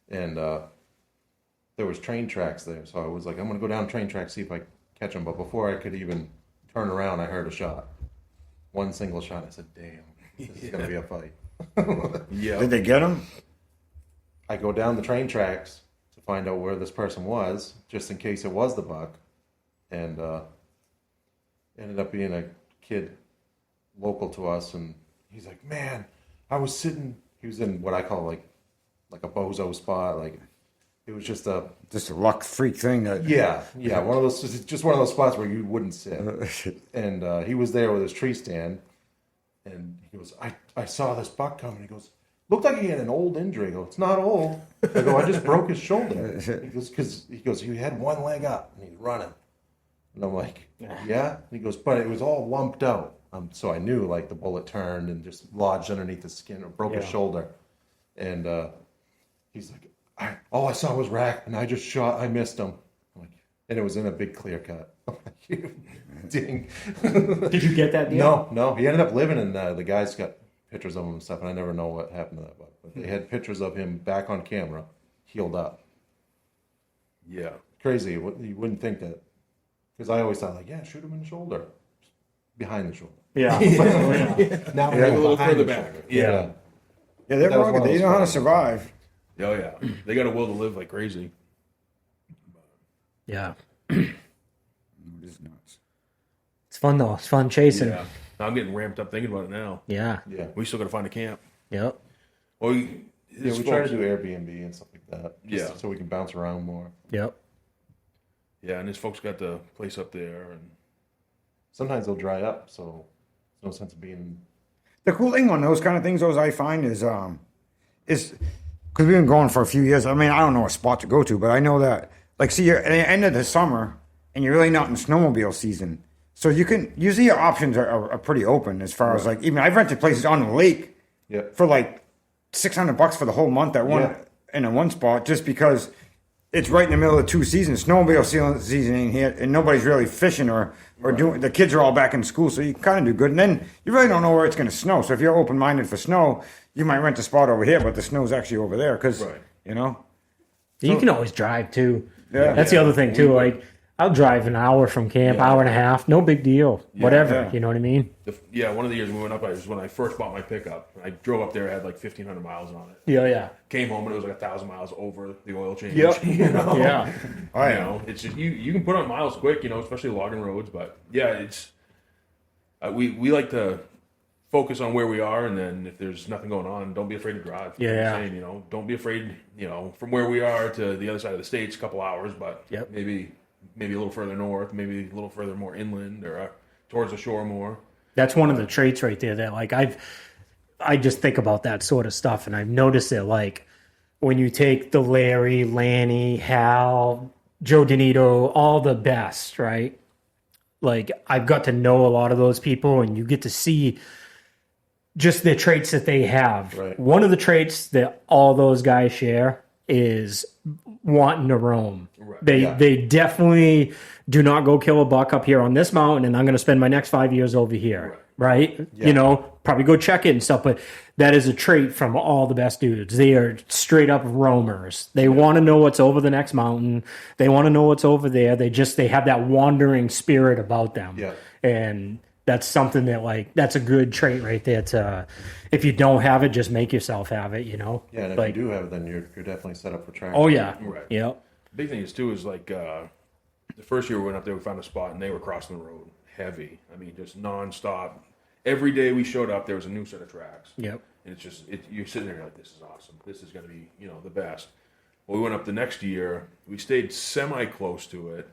And there was train tracks there. So I was like, I'm going to go down train tracks, see if I catch him. But before I could even turn around, I heard a shot. One single shot. I said, damn, this is going to be a fight. Did they get him? I go down the train tracks to find out where this person was, just in case it was the buck. And ended up being a kid local to us, and he's like, man, I was sitting, he was in what I call like a bozo spot, like it was just a luck freak thing. One of those spots where you wouldn't sit. And he was there with his tree stand, and he goes, I saw this buck coming. He goes, looked like he had an old injury. I go, it's not old. I go, I just broke his shoulder. He goes, he had one leg up and he's running. And I'm like, yeah. And he goes, but it was all lumped out. So I knew like the bullet turned and just lodged underneath the skin or broke his shoulder. And he's like, all I saw was rack, and I just shot. I missed him. I'm like, and it was in a big clear cut. I'm like, ding. Did you get that deal? No. He ended up living in the guys got pictures of him and stuff, and I never know what happened to that buck. But they had pictures of him back on camera, healed up. Yeah. Crazy. You wouldn't think that. Because I always thought, like, shoot him in the shoulder. Behind the shoulder. Yeah. Now a little further back. Yeah, they're rugged. They know how to survive. Oh, yeah. They got a will to live like crazy. Yeah. It is nuts. It's fun, though. It's fun chasing. Yeah. I'm getting ramped up thinking about it now. Yeah. We still got to find a camp. Yep. Well, we try to do Airbnb and stuff like that. So we can bounce around more. Yep. Yeah, and his folks got the place up there, and sometimes they'll dry up, so there's no sense of being. The cool thing on those kind of things, I find is because we've been going for a few years. I mean, I don't know a spot to go to, but I know that, like, see, you're at the end of the summer, and you're really not in snowmobile season, so you can usually your options are pretty open as far as like even I've rented places on the lake, for like $600 for the whole month in one spot just because. It's right in the middle of the two seasons. Snowmobile season ain't here, and nobody's really fishing or doing. The kids are all back in school, so you kind of do good. And then you really don't know where it's going to snow. So if you're open minded for snow, you might rent a spot over here, but the snow's actually over there because you know. You can always drive too. Yeah, that's the other thing too. Like I'll drive an hour from camp, hour and a half, no big deal. Whatever, you know what I mean? One of the years we went up was when I first bought my pickup. I drove up there, I had like 1,500 miles on it. Yeah. Came home and it was like 1,000 miles over the oil change. Yep. You know? Yeah. You know, it's just you can put on miles quick, you know, especially logging roads. But yeah, it's we like to focus on where we are, and then if there's nothing going on, don't be afraid to drive. Yeah. Saying, you know, don't be afraid. You know, from where we are to the other side of the states, a couple hours, but maybe a little further north, maybe a little further more inland or towards the shore more. That's one of the traits right there that like I just think about that sort of stuff, and I've noticed it, like, when you take the Larry, Lanny, Hal, Joe Donito, all the best, right? Like, I've got to know a lot of those people, and you get to see just the traits that they have. Right. One of the traits that all those guys share is wanting to roam. Right. They definitely do not go kill a buck up here on this mountain, and I'm going to spend my next 5 years over here. Right? Yeah. You know, probably go check it and stuff, but that is a trait from all the best dudes. They are straight up roamers. They want to know what's over the next mountain. They want to know what's over there. They have that wandering spirit about them. Yeah. And that's something that, like, that's a good trait right there to, if you don't have it, just make yourself have it, you know? Yeah, and if like, you do have it, then you're definitely set up for track. oh yeah. Right. Yep. Big thing is too is like the first year we went up there, we found a spot and they were crossing the road heavy. I mean, just nonstop. Every day we showed up, there was a new set of tracks. Yep. And it's just you're sitting there like, this is awesome. This is going to be the best. Well, we went up the next year. We stayed semi close to it.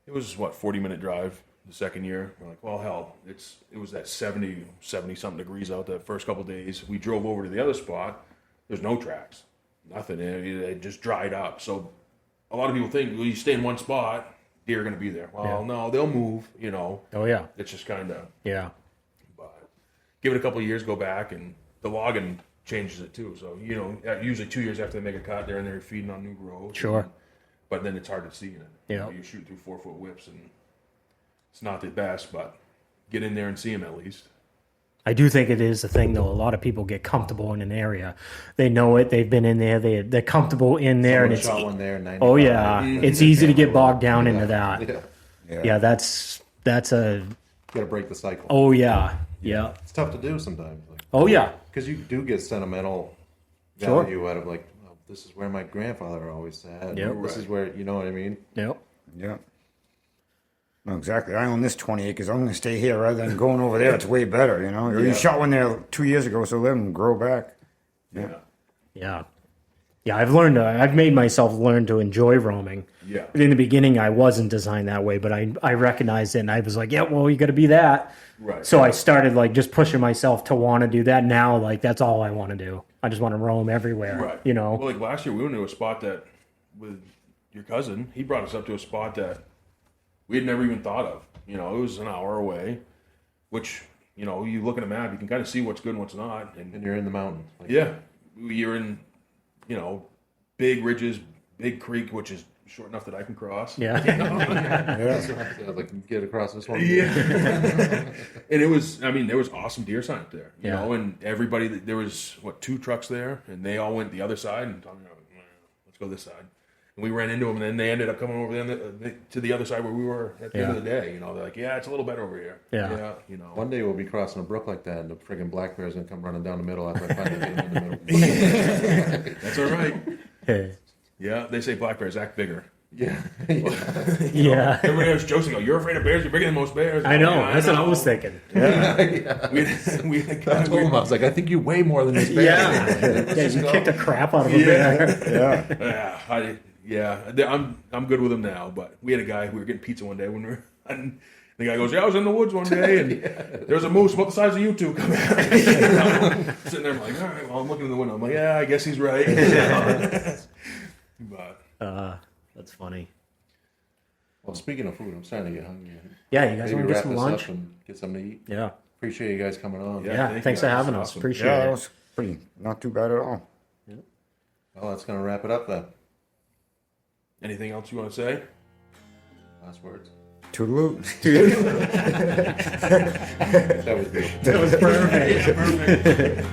It was 40-minute drive the second year. We're like, well, hell, it was that 70 something degrees out that first couple of days. We drove over to the other spot. There's no tracks, nothing. It just dried up. So a lot of people think, well, you stay in one spot, deer are going to be there. Well, no, they'll move. Oh yeah. It's just kind of Yeah. give it a couple of years, go back, and the logging changes it too. So, usually 2 years after they make a cut, they're in there feeding on new growth. Sure. But then it's hard to see it. Yeah. You shoot through 4-foot whips, and it's not the best, but get in there and see them at least. I do think it is a thing, though. A lot of people get comfortable in an area. They know it. They've been in there. They're comfortable in there, and it's shot one there. 95. oh yeah, it's easy to get bogged down into that. Yeah. That's a You got to break the cycle. oh yeah. Yeah. It's tough to do sometimes. Like, Oh yeah. because you do get sentimental Sure. value out of like, oh, this is where my grandfather always sat. Yeah, This is where, you know what I mean? Yep. Yeah. No, exactly. I own this 20 acres. I'm going to stay here rather than going over there. It's way better, You shot one there 2 years ago, so let them grow back. Yeah. Yeah. Yeah, I've made myself learn to enjoy roaming. Yeah. In the beginning, I wasn't designed that way, but I recognized it, and I was like, yeah, well, you got to be that. Right. So I started, like, just pushing myself to want to do that. Now, like, that's all I want to do. I just want to roam everywhere, Right. Well, like last year, we went to a spot that, with your cousin, he brought us up to a spot that we had never even thought of. It was an hour away, which, you look at a map, you can kind of see what's good and what's not. And And you're in the mountains. Like, yeah, you're in, big ridges, big creek, which is short enough that I can cross. yeah. Like, get across this one. Yeah. And it was, there was awesome deer sign up there, Yeah. and everybody, there was, 2 trucks there, and they all went the other side, and Tommy, let's go this side. And we ran into them, and then they ended up coming over to the other side where we were at the end of the day. They're like, yeah, it's a little better over here. Yeah. One day we'll be crossing a brook like that, and the friggin' black bear's gonna come running down the middle after I finally get in the middle. That's all right. Hey. Yeah, they say black bears act bigger. Yeah. Yeah. Everybody else jokes, you're afraid of bears, you're bigger than most bears. I know. Yeah, That's know. what I was thinking. I told him, I was like, I think you weigh more than this bear. Yeah, you kicked the crap out of a bear. I'm good with them now. But we had a guy, we were getting pizza one day when we were, and the guy goes, I was in the woods one day, and there was a moose about the size of you two coming out. Sitting there, I'm like, all right, well, I'm looking in the window. I'm like, yeah, I guess he's right. But That's funny. Well, speaking of food, I'm starting to get hungry. Yeah, you guys Maybe want to get wrap some this lunch? up and get something to eat. Yeah. Appreciate you guys coming on. Yeah. thank Thanks you for guys. having That's us. awesome. Appreciate Yeah, that it. was not too bad at all. Well, that's going to wrap it up then. anything else you want to say? Last words. Toodaloo. That was good. That was perfect. Perfect.